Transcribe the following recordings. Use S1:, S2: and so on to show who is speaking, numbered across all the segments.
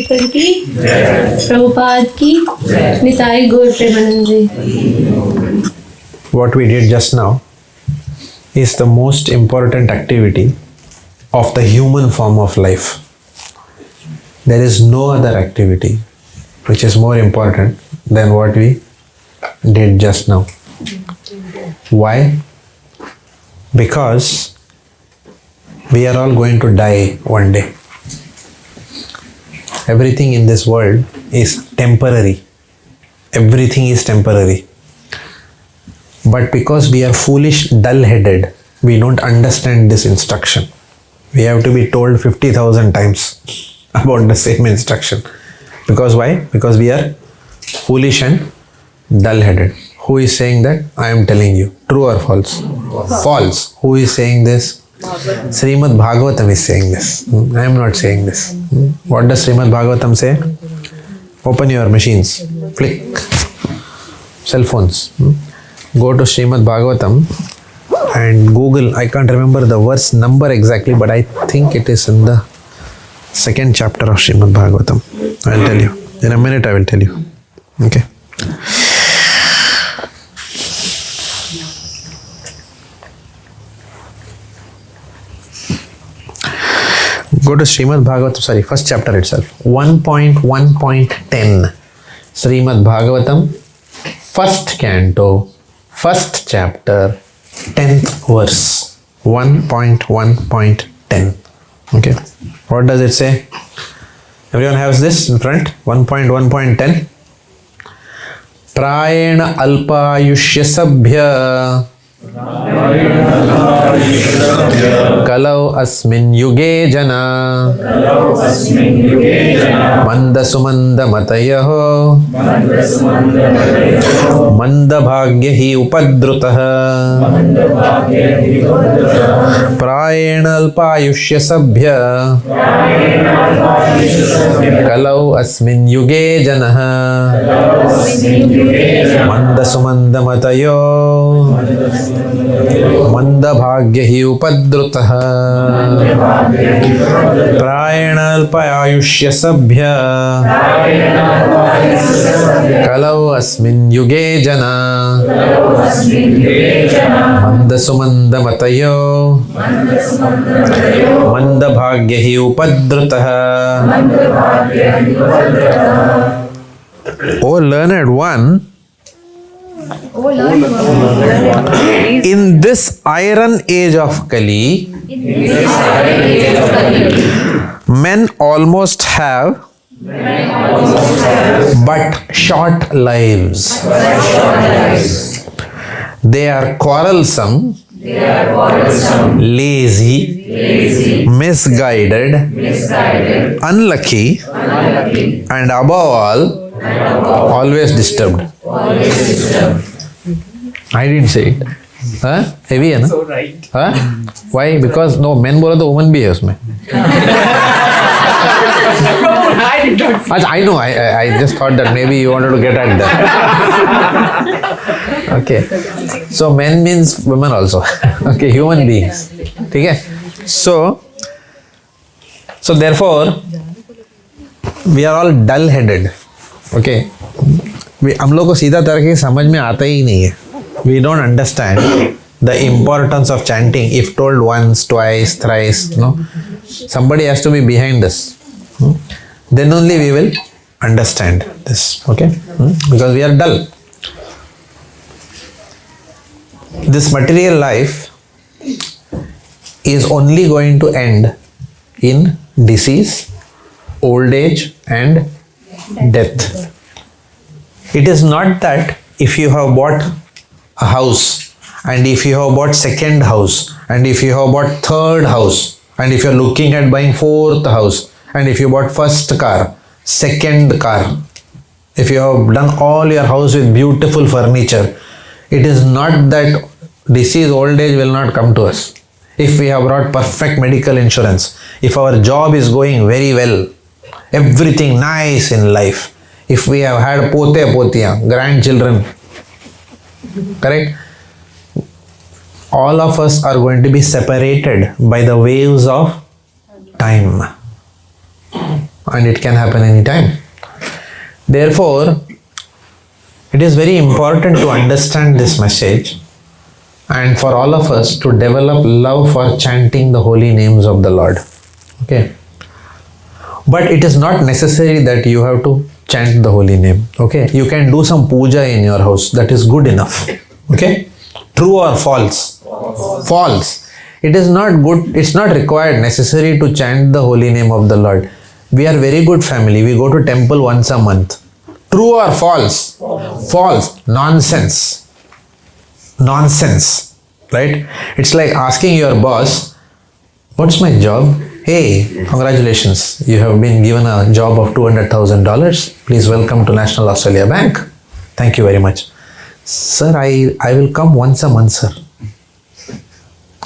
S1: श्रीपद की, प्रभुपाद की, निताई गौर प्रेमानंद जी।
S2: What we did just now is the most important activity of the human form of life. There is no other activity which is more important than what we did just now. Why? Because we are all going to die one day. Everything in this world is temporary. Everything is temporary. But because we are foolish, dull-headed, we don't understand this instruction. We have to be told 50,000 times about the same instruction. Because why? Because we are foolish and dull-headed. Who is saying that? I am telling you. True or false? False. Who is saying this? Srimad Bhagavatam is saying this. I am not saying this. What does Srimad Bhagavatam say? Open your machines. Flick. Cell phones. Go to Srimad Bhagavatam and Google. I can't remember the verse number exactly, but I think it is in the second chapter of Srimad Bhagavatam. I will tell you. In a minute I will tell you. Okay. Go to Srimad Bhagavatam, first chapter itself. 1.1.10. Srimad Bhagavatam, first canto, first chapter, 10th verse. 1.1.10. Okay. What does it say? Everyone has this in front? 1.1.10. Prayena alpayushya sabhya Kalau asmin yuge jana Manda sumanda matayaho Manda bhagyahi upadrutaha Prayena alpayushya sabhya Kalau asmin yuge jana Manda sumanda matayo Manda bhagyahi upadrutaha Prayena alpayushya sabhya Kalau asmin yuge jana Manda sumanda matayo Manda bhagyahi upadrutaha. O learned one, in this iron age of Kali, men almost have but short lives. They are quarrelsome, lazy, misguided, unlucky, and above all, always disturbed. I didn't say it. Huh? Heavy है ना? So right. Huh? Why? Because no, men बोला तो woman भी है उसमें. I know. I just thought that maybe you wanted to get at that. Okay. So men means women also. Okay, human beings. ठीक है? So therefore, we are all dull-headed. Okay. हम लोग को सीधा तरीके समझ में आता ही नहीं है. We don't understand the importance of chanting if told once, twice, thrice. No, somebody has to be behind us. Then only we will understand this. Okay, because we are dull. This material life is only going to end in disease, old age, and death. It is not that if you have bought a house, and if you have bought second house, and if you have bought third house, and if you are looking at buying fourth house, and if you bought first car, second car, if you have done all your house with beautiful furniture, it is not that disease, old age will not come to us. If we have brought perfect medical insurance, if our job is going very well, everything nice in life, if we have had potiya, grandchildren, correct? All of us are going to be separated by the waves of time. and it can happen anytime. Therefore, it is very important to understand this message and for all of us to develop love for chanting the holy names of the Lord. Okay. But it is not necessary that you have to chant the holy name. Okay. You can do some puja in your house. That is good enough. Okay. True or false? False. It is not good. It's not required, necessary to chant the holy name of the Lord. We are very good family. We go to temple once a month. True or false? False. Nonsense. Nonsense. Right? It's like asking your boss, what's my job? Hey, congratulations. You have been given a job of $200,000. Please welcome to National Australia Bank. Thank you very much. Sir, I will come once a month, sir.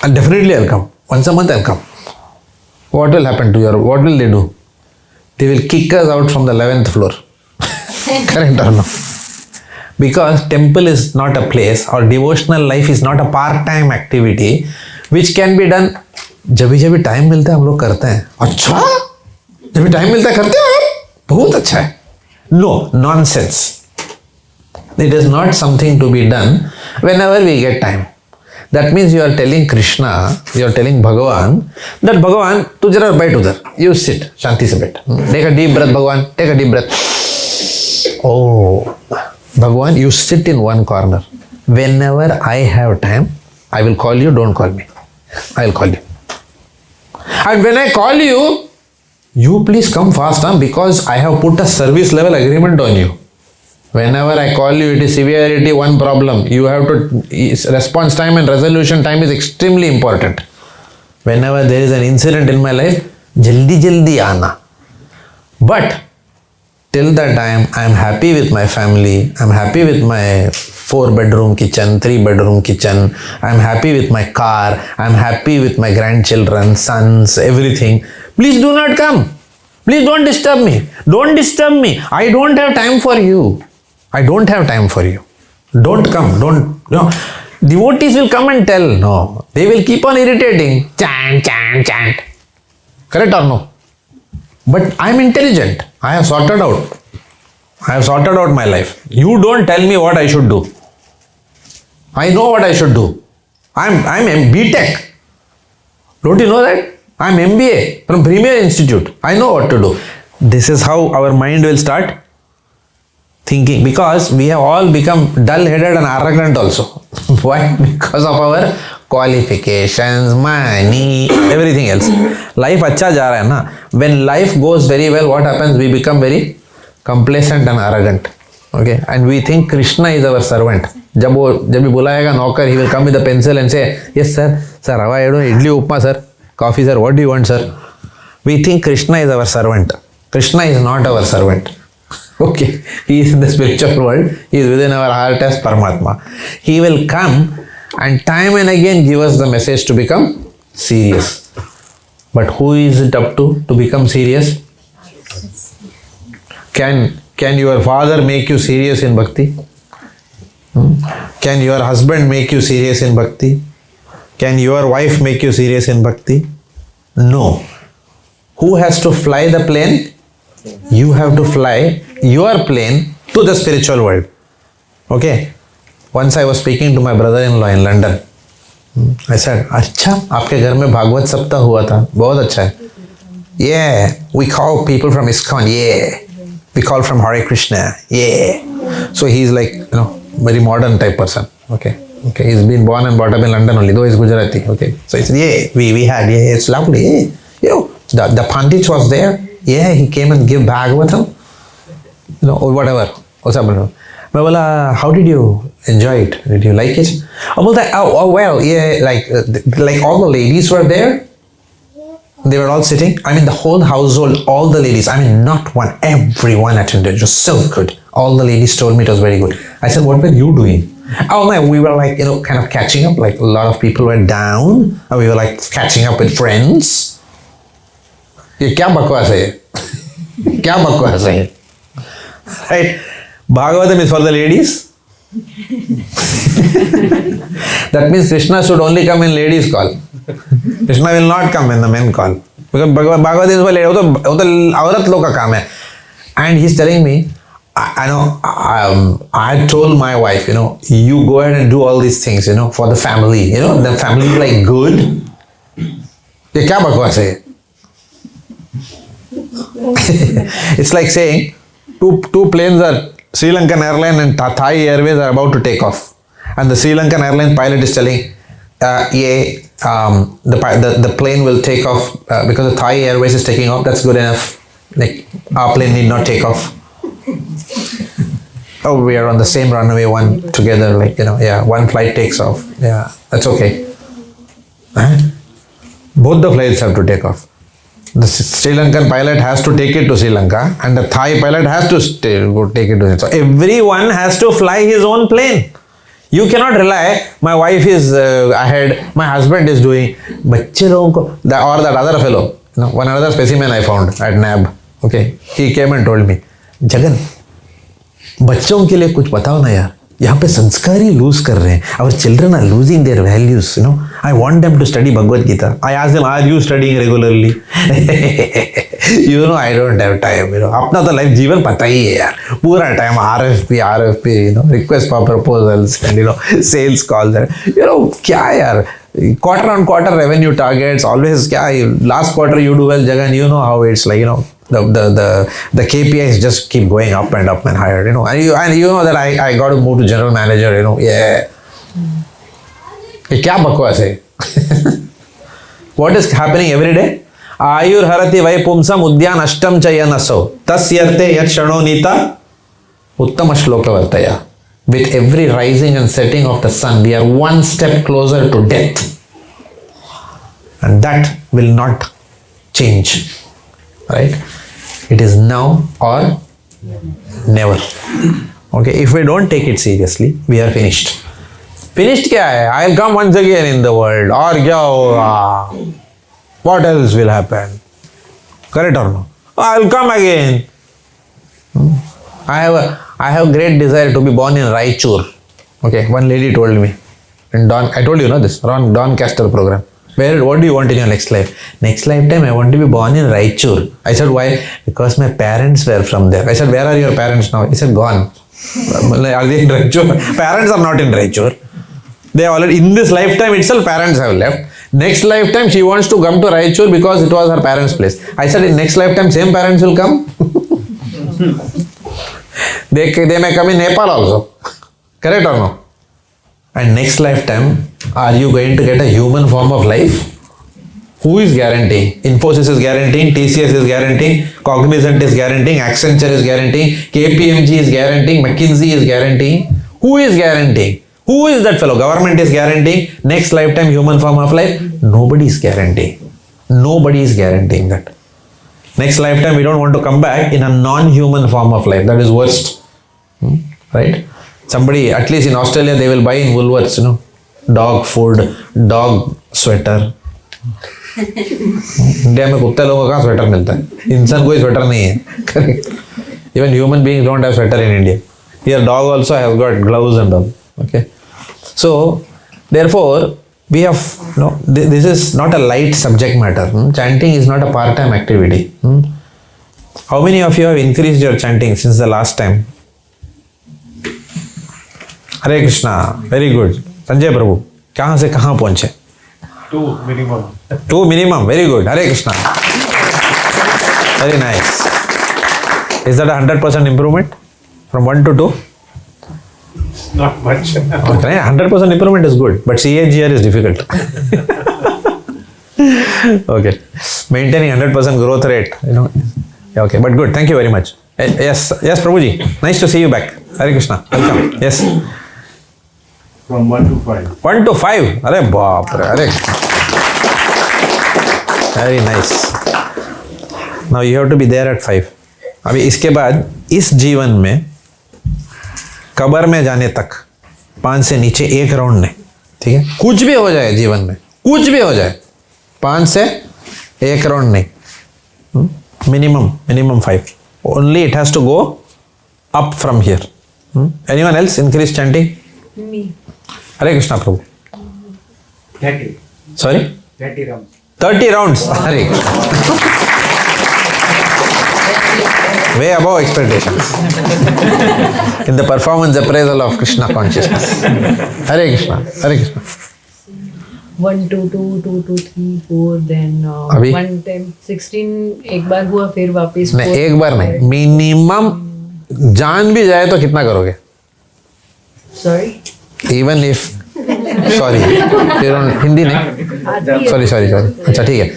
S2: And definitely I'll come. Once a month I'll come. What will happen to your, what will they do? They will kick us out from the 11th floor. Correct or no? Because temple is not a place, or devotional life is not a part-time activity which can be done. जब भी time मिलता है हम लोग करते हैं. अच्छा, जब भी टाइम मिलता है करते हैं, बहुत अच्छा है. No, nonsense. It is not something to be done whenever we get time. That means you are telling Krishna, you are telling Bhagavan that Bhagavan, tu jara बैठ उधर, you sit, शांति से बैठ. Take a deep breath, Bhagavan, take a deep breath. Oh, Bhagavan, you sit in one corner. Whenever I have time, I will call you, don't call me. I will call you. And when I call you, you please come fast, because I have put a service level agreement on you. Whenever I call you, it is severity, one problem. You have to, response time and resolution time is extremely important. Whenever there is an incident in my life, jaldi jaldi aana. But till that time, I am happy with my family. I am happy with my 4-bedroom kitchen, 3-bedroom kitchen. I am happy with my car. I am happy with my grandchildren, sons, everything. Please do not come. Please don't disturb me. Don't disturb me. I don't have time for you. I don't have time for you. Don't come. Don't. No. Devotees will come and tell. No. They will keep on irritating. Chant, chant, chant. Correct or no? But I am intelligent. I have sorted out. I have sorted out my life. You don't tell me what I should do. I know what I should do. I'm B.Tech. Don't you know that? I'm MBA from Premier Institute. I know what to do. This is how our mind will start thinking, because we have all become dull-headed and arrogant also. Why? Because of our qualifications, money, everything else. Life अच्छा जा रहा है ना. When life goes very well, what happens? We become very complacent and arrogant. Okay, and we think Krishna is our servant. जब भी बुलाएगा नौकर, he will come with a pencil and say, yes sir, how I do idli upma sir, coffee sir, what do you want sir? We think Krishna is our servant. Krishna is not our servant. Okay, he is in the spiritual world. He is within our heart as Paramatma. He will come and time and again give us the message to become serious. But who is it up to become serious? Can your father make you serious in bhakti? Can your husband make you serious in bhakti? Can your wife make you serious in bhakti? No. Who has to fly the plane? You have to fly your plane to the spiritual world. Okay. Once I was speaking to my brother-in-law in London. I said, अच्छा, आपके घर में भागवत सप्ताह हुआ था, बहुत अच्छा है. Yeah, we call people from ISKCON. Yeah, we call from Hare Krishna. Yeah. So he's like, very modern type person. Okay. He's been born and brought up in London only, though he's Gujarati. Okay. So he said, yeah, we had, yeah, it's lovely. Yeah. The Pandit was there. Yeah, he came and gave Bhagavatam. Or whatever. मैं बोला, how did you enjoy it? Did you like it? Oh well, yeah, like all the ladies were there. They were all sitting. I mean, the whole household, all the ladies. I mean, not one, everyone attended. It was so good. All the ladies told me it was very good. I said, what were you doing? Oh no, we were like, kind of catching up. Like a lot of people were down. And we were like catching up with friends. ये क्या बकवास है? क्या बकवास है? Right? Bhagavatam is for the ladies. That means Krishna should only come when ladies call. Krishna will not come when the men call. Because Bhagavat is वो तो औरत लोग का काम है. And he is telling me, I know, I told my wife, you go ahead and do all these things, for the family. The family is like good. ये क्या बकवास है? It's like saying two planes are Sri Lankan Airlines and Thai Airways are about to take off, and the Sri Lankan Airlines pilot is telling, the plane will take off because the Thai Airways is taking off. That's good enough. Like our plane need not take off. Oh, we are on the same runway, one together, one flight takes off. Yeah, that's okay. Both the flights have to take off. The Sri Lankan pilot has to take it to Sri Lanka, and the Thai pilot has to take it to Sri Lanka. So everyone has to fly his own plane. You cannot rely, my wife is ahead, my husband is doing. बच्चे लोगों को, or that other fellow, one other specimen I found at NAB. Okay, he came and told me, Jagan, बच्चों के लिए कुछ बताओ ना यार, यहाँ पे संस्कार ही लूज कर रहे हैं. Our children are losing their values. I want them to study Bhagavad Gita. I asked them, are you studying regularly? I don't have time. अपना तो लाइफ जीवन पता ही है यार, पूरा time RFP, request for proposals and sales calls. क्या यार, quarter on quarter revenue targets, always क्या, last quarter you do well, Jagan, how it's like, the KPIs just keep going up and up and higher, and you know that I got to move to general manager, yeah. ये क्या बकवास है? What is happening every day? आयुर हरति वै पुंसम उद्यान अष्टम च यनसो तस्यर्ते यत् क्षणो नीता उत्तम श्लोक वर्तया. With every rising and setting of the sun, we are one step closer to death, and that will not change, right? It is now or never. Okay, if we don't take it seriously, we are finished. Finished क्या है? I'll come once again in the world. और क्या होगा? What else will happen? Correct or no? I'll come again. I have great desire to be born in Raichur. Okay, one lady told me. In I told you, this, Ron Doncaster program. What do you want in your next life? Next lifetime, I want to be born in Raichur. I said, why? Because my parents were from there. I said, where are your parents now? He said, gone. Are they in Raichur? Parents are not in Raichur. They already, in this lifetime itself, parents have left. Next lifetime, she wants to come to Raichur because it was her parents' place. I said, in next lifetime, same parents will come. They may come in Nepal also. Correct or no? And next lifetime, are you going to get a human form of life? Who is guaranteeing? Infosys is guaranteeing, TCS is guaranteeing, Cognizant is guaranteeing, Accenture is guaranteeing, KPMG is guaranteeing, McKinsey is guaranteeing. Who is guaranteeing? Who is that fellow? Government is guaranteeing next lifetime human form of life? Nobody is guaranteeing. Nobody is guaranteeing that. Next lifetime we don't want to come back in a non-human form of life. That is worst. Right? Somebody, at least in Australia, they will buy in Woolworths, dog food, dog sweater. India में कुत्ते लोगों का sweater मिलता है, इंसान कोई sweater नहीं है. Correct. Even human beings don't have sweater in India. Here dog also has got gloves and all. Okay. So, therefore, we have, this is not a light subject matter. Chanting is not a part-time activity. How many of you have increased your chanting since the last time? Hare Krishna. Very good. Sanjay Prabhu, कहाँ से कहाँ पहुँचे?
S3: 2 minimum.
S2: 2 minimum. Very good. Hare Krishna. Very nice. Is that a 100% improvement from 1 to 2?
S3: Not much.
S2: Okay, 100% improvement is good, but CAGR is difficult. Okay, maintaining 100% growth rate, Okay, but good. Thank you very much. Yes, Prabhuji. Nice to see you back. Hare Krishna. Welcome. Yes.
S3: From 1 to 5.
S2: 1 to 5. Arre baap re. Arre. Very nice. Now you have to be there at 5. अभी इसके बाद इस जीवन में कब्र में जाने तक 5 से नीचे 1 राउंड नहीं. ठीक है, कुछ भी हो जाए जीवन में, कुछ भी हो जाए, 5 से 1 राउंड नहीं. minimum 5. Only it has to go up from here. Anyone else increase chanting?
S1: Me.
S2: Hare Krishna Prabhu.
S3: 30.
S2: Sorry?
S3: 30 rounds.
S2: 30 rounds. Hare way above expectations in the performance appraisal of Krishna consciousness. Hare Krishna, Hare Krishna.
S4: 1 2 2 2 2 3 4 then
S2: अभी?
S4: 1 10 16 एक बार हुआ फिर वापस
S2: नहीं
S4: 4.
S2: एक बार नहीं, minimum जान भी जाए तो कितना करोगे?
S4: Sorry.
S2: Even if sorry Hindi नहीं सॉरी अच्छा ठीक है.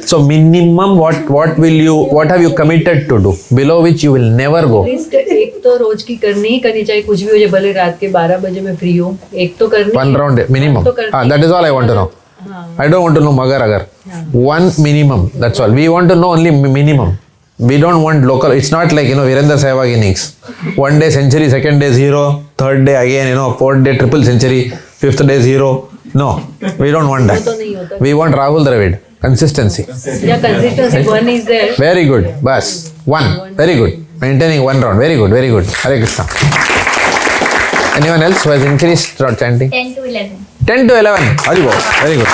S2: So minimum what have you committed to do below which you will never go?
S4: Least एक तो रोज की करनी ही करनी चाहिए, कुछ भी हो जाए, भले रात के 12 बजे मैं फ्री हूँ, एक तो करनी.
S2: One round minimum.
S4: तो करनी.
S2: That is all I want to know. I don't want to know magar agar. One minimum. That's all. We want to know only minimum. We don't want local. It's not like Virendra Sehwag innings. One day century, second day zero, third day again fourth day triple century, fifth day zero. No, we don't want
S4: वो तो नहीं
S2: that.
S4: होता.
S2: We want Rahul Dravid. Consistency.
S4: Yeah, consistency one is there.
S2: Very good. Bas. One. Very good. Maintaining one round. Very good. Very good. Hare Krishna. Anyone else who has increased chanting?
S5: 10 to 11.
S2: 10 to 11. Haribol. Very good.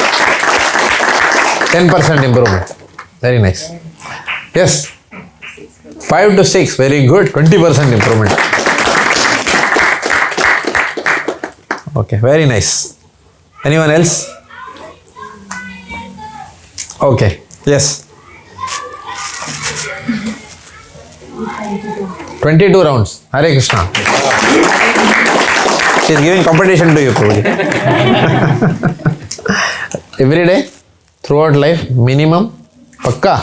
S2: 10% improvement. Very nice. Yes. 5 to 6. Very good. 20% improvement. Okay. Very nice. Anyone else? Okay. Yes. 22 rounds. Hare Krishna. She is giving competition to you, Prabhuji. Every day, throughout life, minimum, pakka,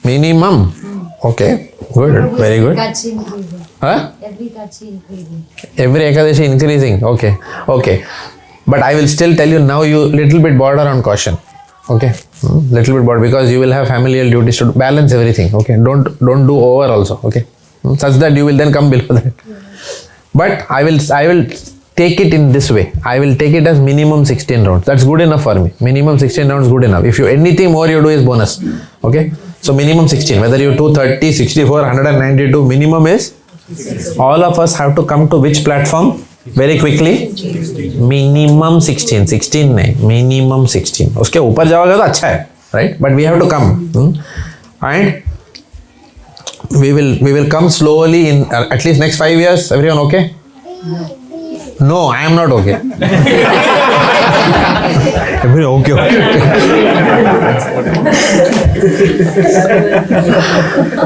S2: minimum. Okay, good, very good.
S5: Kachi increasing.
S2: Huh?
S5: Every Kachi increasing.
S2: Every Ekadashi increasing. Okay. But I will still tell you now, you little bit border on caution. Okay, little bit border because you will have familial duties to balance everything. Okay, don't do over also. Okay, such that you will then come below that. But I will take it in this way. I will take it as minimum 16 rounds. That's good enough for me. Minimum 16 rounds good enough. If you anything more you do is bonus. Okay, so minimum 16. Whether you 230, 64, 192, minimum is. All of us have to come to which platform? Very quickly. Minimum 16. 16 नहीं, minimum 16. उसके ऊपर जाओगे तो अच्छा है, right? But we have to come, and we will come slowly in at least next 5 years. Everyone okay? No, I am not okay. Everyone okay.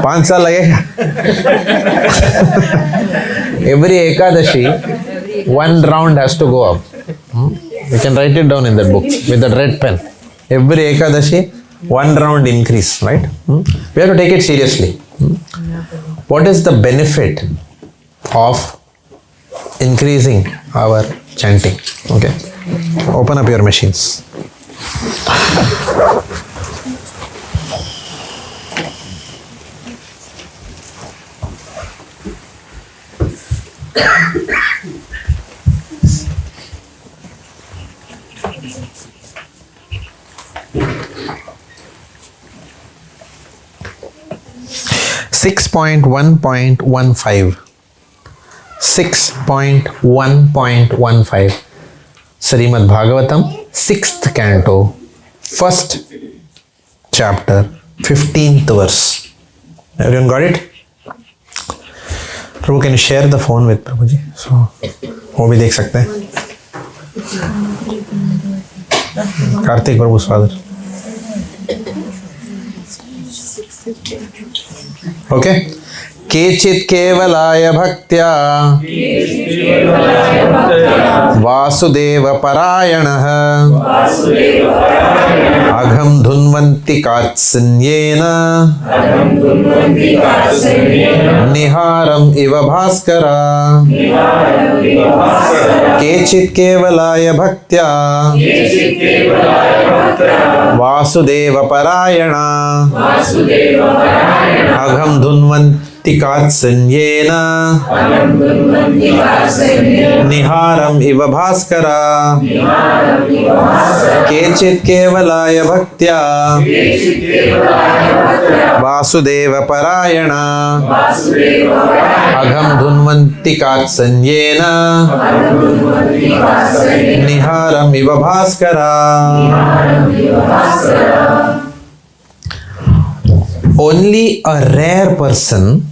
S2: 5 साल लगेगा. Every Ekadashi, one round has to go up. You can write it down in that book with that red pen. Every Ekadashi, one round increase, right? We have to take it seriously. What is the benefit of increasing our chanting? Okay, open up your machines. Six point 1.15. 6.1.15. Srimad Bhagavatam, 6th canto, 1st chapter, 15th verse. Everyone got it? Prabhu, can you share the phone with Prabhuji? So, वो भी देख सकते हैं. Kartik प्रभु's father. Okay. केचित् केवलाय भक्त्या वासुदेव परायणः अघं धुन्वन्ति कार्त्स्येन निहारम् इव भास्करा. केचित् केवलाय भक्त्या वासुदेव परायणा अघं धुन्वन्ति कार्त्स्येन निहारम् इव भास्करा. केचित् केवलाय भक्त्या वासुदेव परायणा अघं धुन्वन्ति कार्त्स्येन निहारम् इव Bhaskara. only a rare person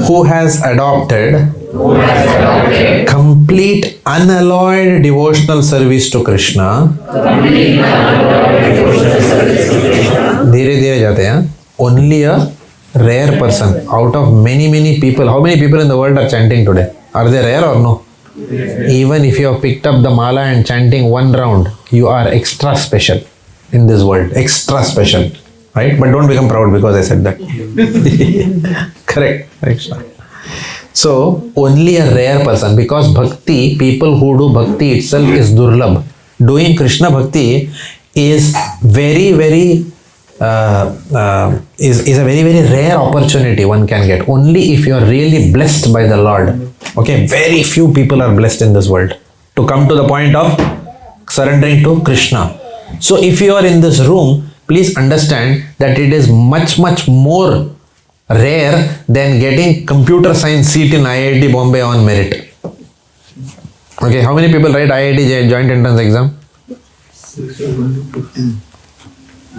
S2: who has adopted complete unalloyed devotional service to Krishna. धीरे धीरे जाते हैं. Only a rare person out of many people. How many people in the world are chanting today? Are they rare or no? Even if you have picked up the mala and chanting one round, you are extra special in this world. Extra special, right? But don't become proud because I said that. Correct. Extra. So only a rare person, because bhakti, people who do bhakti itself is durlabh. Doing Krishna bhakti is very is a very rare opportunity one can get. Only if you are really blessed by the Lord. Okay, very few people are blessed in this world to come to the point of surrendering to Krishna. So if you are in this room, please understand that it is much more rare than getting computer science seat in IIT Bombay on merit. Okay, how many people write IIT joint entrance exam?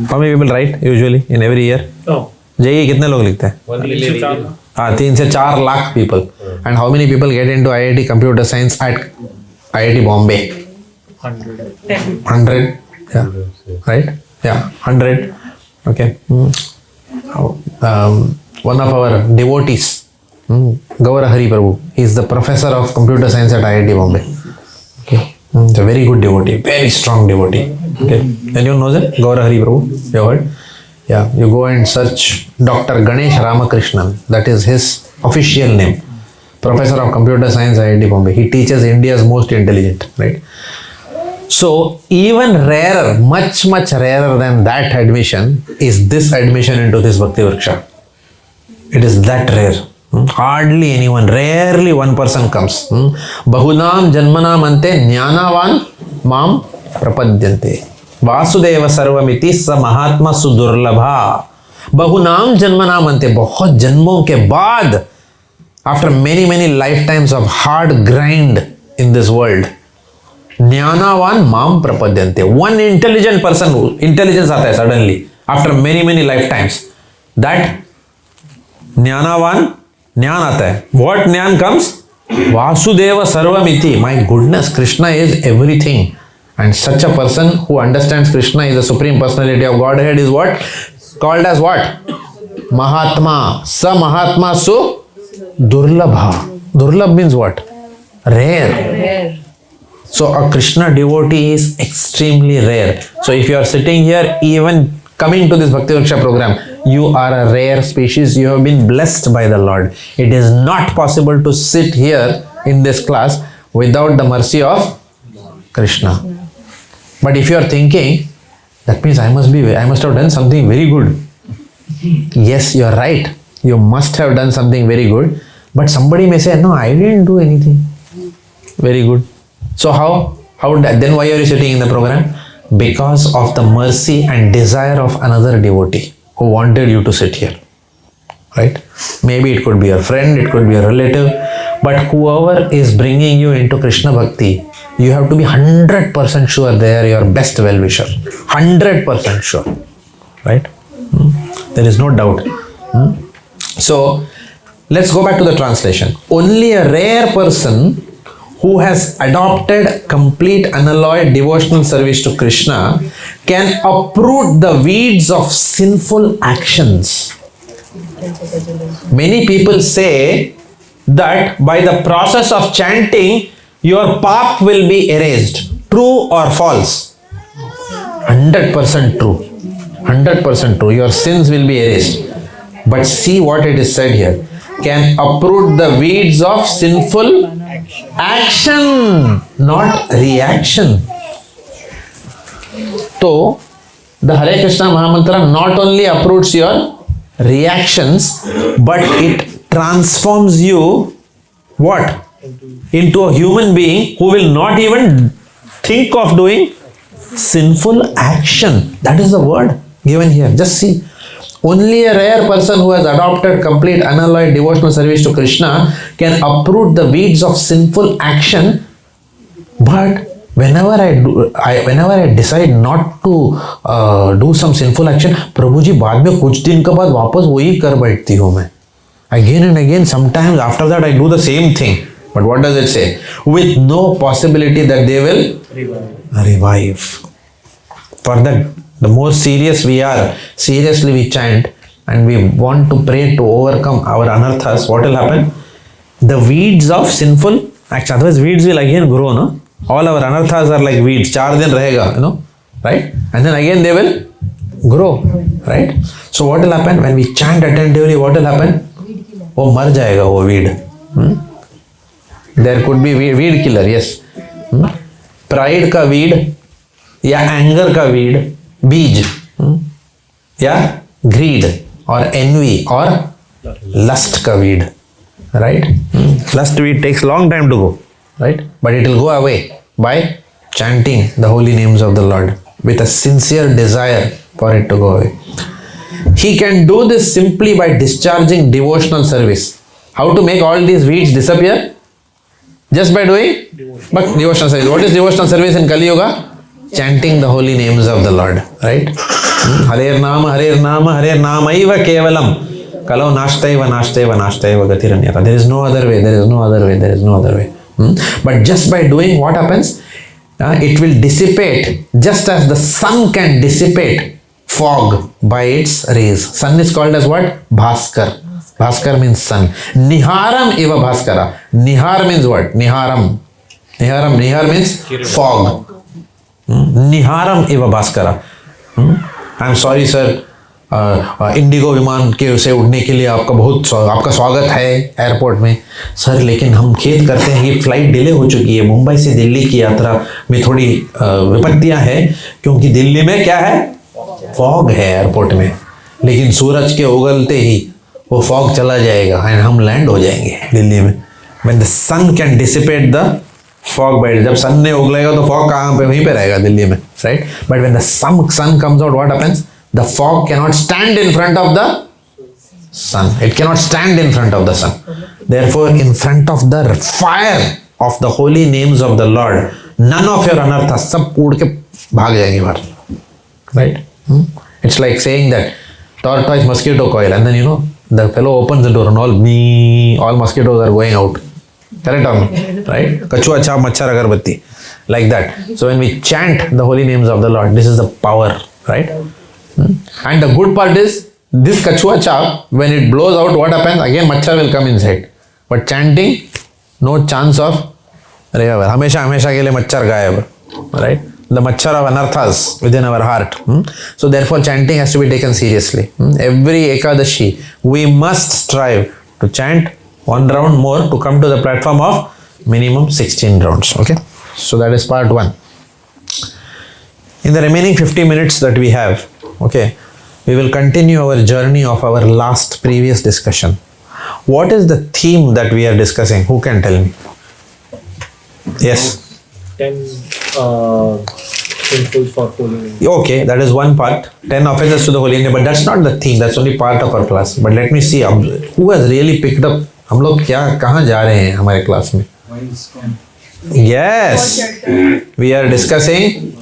S2: How many people write usually in every year? JEE कितने लोग लिखते हैं? 3 से 4 lakh people. And how many people get into IIT computer science at IIT Bombay? 100. Yeah. Right? Yeah, 100. Okay. One of our devotees, Gaura Hari Prabhu, he is the professor of computer science at IIT Bombay. Okay. He's a very good devotee, very strong devotee. Okay. Anyone knows it? Gaura Hari Prabhu? You heard? Yeah. You go and search Dr. Ganesh Ramakrishnan. That is his official name. Professor of computer science, IIT Bombay. He teaches India's most intelligent, right? So even rarer, much rarer than that admission is this admission into this Bhakti Vriksha. It is that rare. Hardly anyone, rarely one person comes. Bahunam janmanam ante jnanavan mam prapadyante. Vasudeva sarvamiti sa mahatma sudurlabha. Bahunam janmanam ante, बहुत जन्मों के बाद, after many lifetimes of hard grind in this world, Jnanavan mam prapadyante. One intelligent person, intelligence आता है suddenly after many lifetimes. That Jnanavan, Jnan आता है. What Jnan comes? Vasudeva Sarvamiti. My goodness, Krishna is everything. And such a person who understands Krishna is the Supreme Personality of Godhead is what? Called as what? Mahatma. Sa Mahatma su Durlabha. Durlabh means what? Rare. So a Krishna devotee is extremely rare. So if you are sitting here, even coming to this Bhakti Vriksha program, you are a rare species. You have been blessed by the Lord. It is not possible to sit here in this class without the mercy of Krishna. But if you are thinking, that means I must have done something very good. Yes, you are right. You must have done something very good. But somebody may say, no, I didn't do anything. Very good. So then why are you sitting in the program? Because of the mercy and desire of another devotee who wanted you to sit here. Right? Maybe it could be a friend, it could be a relative, but whoever is bringing you into Krishna Bhakti, you have to be 100% sure they are your best well-wisher. 100% sure. Right? There is no doubt. So, let's go back to the translation. Only a rare person who has adopted complete unalloyed devotional service to Krishna can uproot the weeds of sinful actions. Many people say that by the process of chanting, your path will be erased. True or false? 100% true. 100% true. Your sins will be erased. But see what it is said here. Can uproot the weeds of sinful action, not reaction. So, the Hare Krishna Mahamantra not only uproots your reactions, but it transforms you, what? Into a human being who will not even think of doing sinful action. That is the word given here. Just see. Only a rare person who has adopted complete unalloyed devotional service to Krishna can uproot the weeds of sinful action, but whenever I decide not to do some sinful action, प्रभु जी बाद में कुछ दिन के बाद वापस वही कर बैठती हूँ मैं. Again and again, sometimes after that I do the same thing. But what does it say? With no possibility that they will revive. For that, the more serious we are, seriously we chant and we want to pray to overcome our anarthas, what will happen? The weeds of sinful action, otherwise weeds will again grow, no? All our anarthas are like weeds. 4 दिन रहेगा, you know, right? And then again they will grow, right? So what will happen? When we chant attentively, what will happen? वो मर जाएगा वो weed. There could be weed killer, yes. Pride का weed या anger का weed, बीज, या greed or envy or lust का weed, right? Lust weed takes long time to go, right? But it will go away by chanting the holy names of the Lord with a sincere desire for it to go away. He can do this simply by discharging devotional service. How to make all these weeds disappear? Just by doing devotional service. What is devotional service in Kali Yuga? Chanting the holy names of the Lord, right? Harer Namaiva Kevalam. Kalau Nashtaiva Gatiranyata. There is no other way. But just by doing, what happens? It will dissipate, just as the sun can dissipate fog by its rays. Sun is called as what? Bhaskar. Bhaskar means sun. Niharam eva Bhaskara. Nihar means what? Niharam. Nihar means fog. Niharam eva Bhaskara. I am sorry sir. Indigo विमान के से उड़ने के लिए आपका स्वागत है airport में. सर लेकिन हम खेद करते हैं कि फ्लाइट डिले हो चुकी है. मुंबई से दिल्ली की यात्रा में थोड़ी विपत्तियां हैं क्योंकि दिल्ली में क्या है? फॉग है एयरपोर्ट में. लेकिन सूरज के उगलते ही वो फॉग चला जाएगा एंड हम लैंड हो जाएंगे दिल्ली में. When the sun can dissipate the fog by जब सन ने उगलेगा तो फॉग कहाँ पे? वहीं पे रहेगा दिल्ली में, right? But when the sun comes out, what happens? The fog cannot stand in front of the sun. It cannot stand in front of the sun. Therefore, in front of the fire of the holy names of the Lord, none of your anarthas सब उड़ के भाग जाएंगे बाहर, right? It's like saying that tortoise mosquito coil, and then you know the fellow opens the door and all mosquitoes are going out. Correct or no? Right? Kachua chap machhar agarbatti. Like that. So when we chant the holy names of the Lord, this is the power, right? And the good part is, this kachua chap, when it blows out, what happens? Again machhar will come inside. But chanting, no chance of रहेगा. हमेशा के लिए मच्छर गायब, right? The machhar of anarthas within our heart. So therefore chanting has to be taken seriously. Every Ekadashi, we must strive to chant 1 round more to come to the platform of minimum 16 rounds. Okay? So that is part 1. In the remaining 50 minutes that we have, okay, we will continue our journey of our previous discussion. What is the theme that we are discussing? Who can tell me? Yes.
S6: 10 sinful for holy name.
S2: Okay, that is one part. 10 offenses to the holy name, but that's not the theme. That's only part of our class. But let me see who has really picked up. हम लोग कहाँ जा रहे हैं हमारे class में? Yes, we are discussing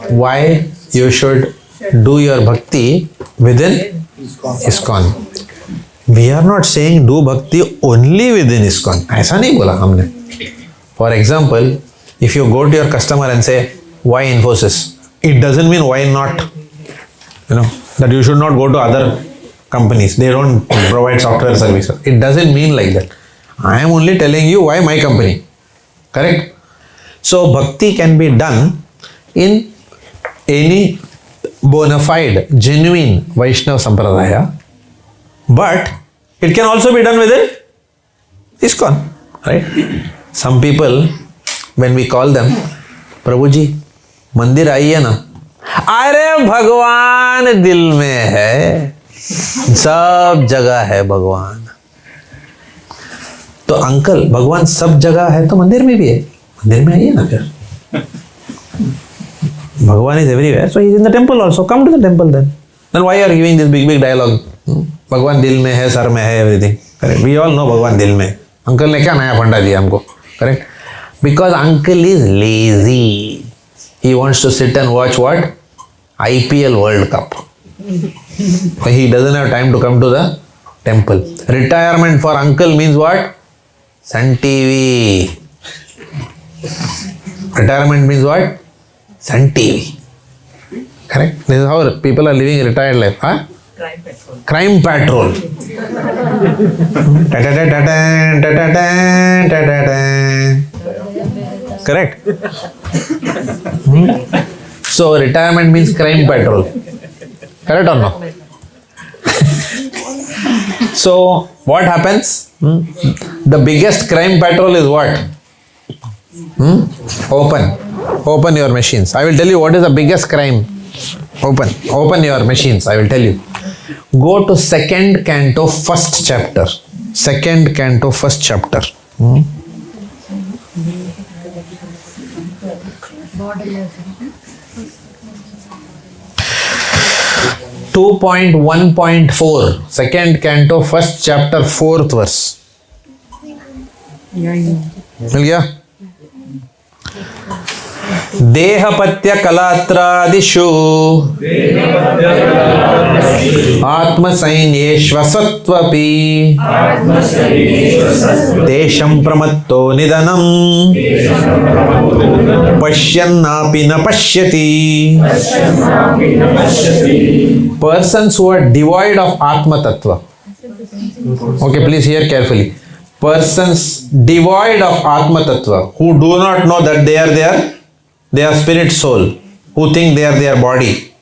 S2: why you should do your bhakti within ISKCON. We are not saying do bhakti only within ISKCON. ऐसा नहीं बोला हमने. For example, if you go to your customer and say, why Infosys? It doesn't mean why not, that you should not go to other companies. They don't provide software services. It doesn't mean like that. I am only telling you why my company. Correct? So, bhakti can be done in any bona fide, genuine Vaishnava Sampradaya, but it can also be done within ISKCON. Right? Some people, when we call them, प्रभु जी मंदिर आइए ना. अरे भगवान दिल में है, सब जगह है भगवान. तो अंकल भगवान सब जगह है तो मंदिर में भी है, मंदिर में आइए ना फिर. भगवान is everywhere, so he is in the temple also. Come to the temple then. Then why are you giving this big dialogue? भगवान दिल में है, सर में है, everything. Correct? We all know भगवान दिल में. अंकल ने क्या नया फंडा दिया हमको? Correct? Because uncle is lazy. he wants to sit and watch what? IPL World Cup. He doesn't have time to come to the temple. Retirement for uncle means what? Sun TV. Retirement means what? Sun TV. Correct? This is how people are living retired life. Huh? Crime Patrol. Correct? So retirement means Crime Patrol. Correct or no? So what happens? The biggest crime patrol is what? Open your machines. I will tell you what is the biggest crime. Open your machines. I will tell you. Go to 2nd canto, 1st chapter. 2nd canto, 1st chapter. 2.1.4, 2nd canto, 1st chapter, 4th verse. मिल गया? देहपत्य कलात्रादिषु आत्मसैन्येष्वसत्वपि देशं प्रमत्तो निधनं पश्यन्नापि न पश्यति. Persons who are devoid of Atma Tattva. Okay, please hear carefully. Persons devoid of Atma Tattva, who do not know that they are spirit soul, who think they are their body,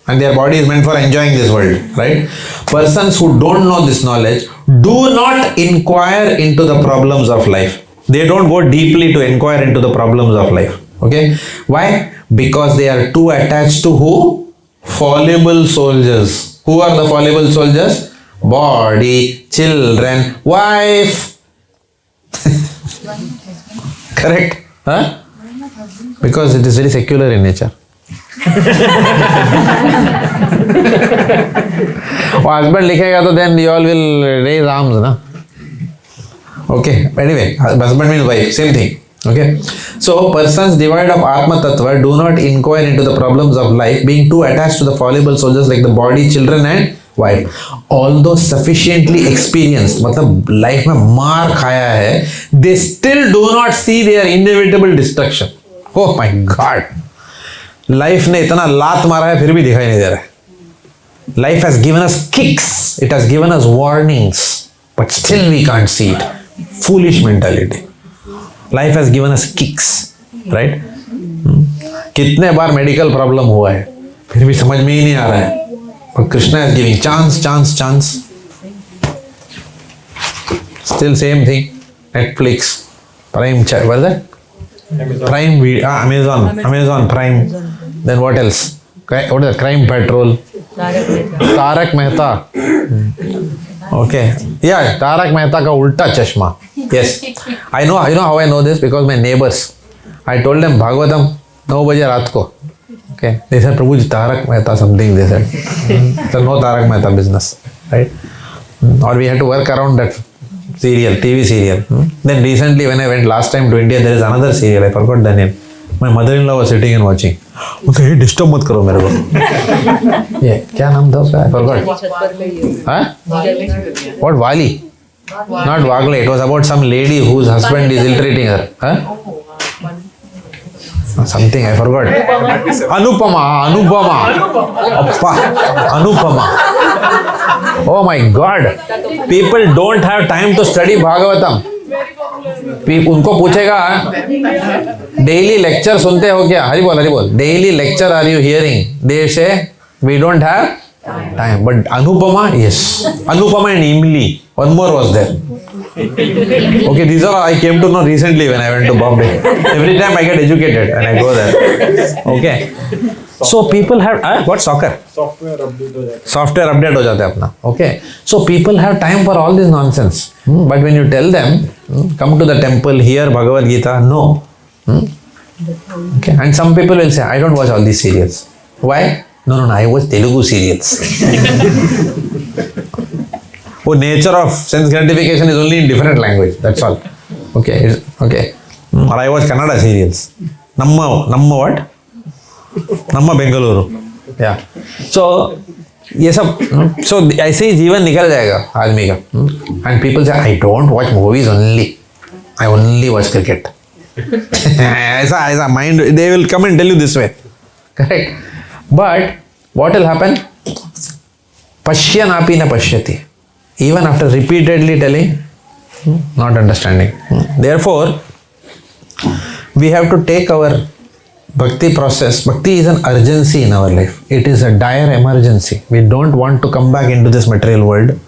S2: and their body is meant for enjoying this world, right? Persons who don't know this knowledge do not inquire into the problems of life. They don't go deeply to inquire into the problems of life. Okay? Why? Because they are too attached to who? Fallible soldiers. Who are the fallible soldiers? Body, children, wife. Correct? Huh? Because it is very secular in nature. Husband लिखेगा तो then you all will raise arms, na? Okay. Anyway, husband means wife, same thing. Okay. So persons devoid of Atma Tattva do not inquire into the problems of life, being too attached to the fallible soldiers like the body, children, and wife. Although sufficiently experienced, मतलब life में मार खाया है, they still do not see their inevitable destruction. Oh my God! Life ने इतना लात मारा है फिर भी दिखाई नहीं दे रहा है. Life has given us kicks. It has given us warnings, but still we can't see it. Foolish mentality. Life has given us kicks, right? कितने बार मेडिकल प्रॉब्लम हुआ है फिर भी समझ में ही नहीं आ रहा है. But Krishna is giving chance. Still same thing. Netflix, Prime, what is that? Prime Video, Amazon Prime. Then what else? What is that? Crime Patrol. Tarak Mehta. Okay. Yeah, Tarak Mehta ka ulta chashma. Yes. I know how I know this because my neighbors. I told them Bhagavatam 9 baje raat ko. Okay. They said, Prabhuji, Tarak Mehta something, they said. So no Tarak Mehta business. Right? Or we had to work around that serial, TV serial. Then recently when I went last time to India, there is another serial, I forgot the name. My mother-in-law was sitting and watching. Okay, hey, disturb mat karo mere ko. Yeah, क्या नाम था उसका? I forgot. Huh? What, Wali? Not Wagle. It was about some lady whose husband is ill-treating her. Huh? Something I forgot. Anupama. Oh my God. People don't have time to study Bhagavatam. उनको पूछेगा daily lecture सुनते हो क्या? हरि बोल daily lecture are you hearing? They say we don't have time. But Anupama, yes. Anupama and Imli. One more was there. Okay, these are I came to know recently when I went to Bombay. Every time I get educated and I go there. Okay. So people have what soccer? Software update हो जाता है अपना. Okay. So people have time for all this nonsense. But when you tell them, come to the temple, hear Bhagavad Gita, no. Okay. And some people will say, I don't watch all these serials. Why? No, I watch Telugu serials. Oh, nature of sense gratification is only in different language. That's all. Okay. Okay. Or I watch Kannada serials. Namma what? Namma Bengaluru. Yeah. So ये सब so ऐसे ही जीवन निकल जाएगा आदमी का. And people say I don't watch movies only. I only watch cricket. ऐसा mind they will come and tell you this way. Correct. But what will happen? Pashyan api na pashyati. Even after repeatedly telling, not understanding. Therefore, we have to take our bhakti process. Bhakti is an urgency in our life. It is a dire emergency. We don't want to come back into this material world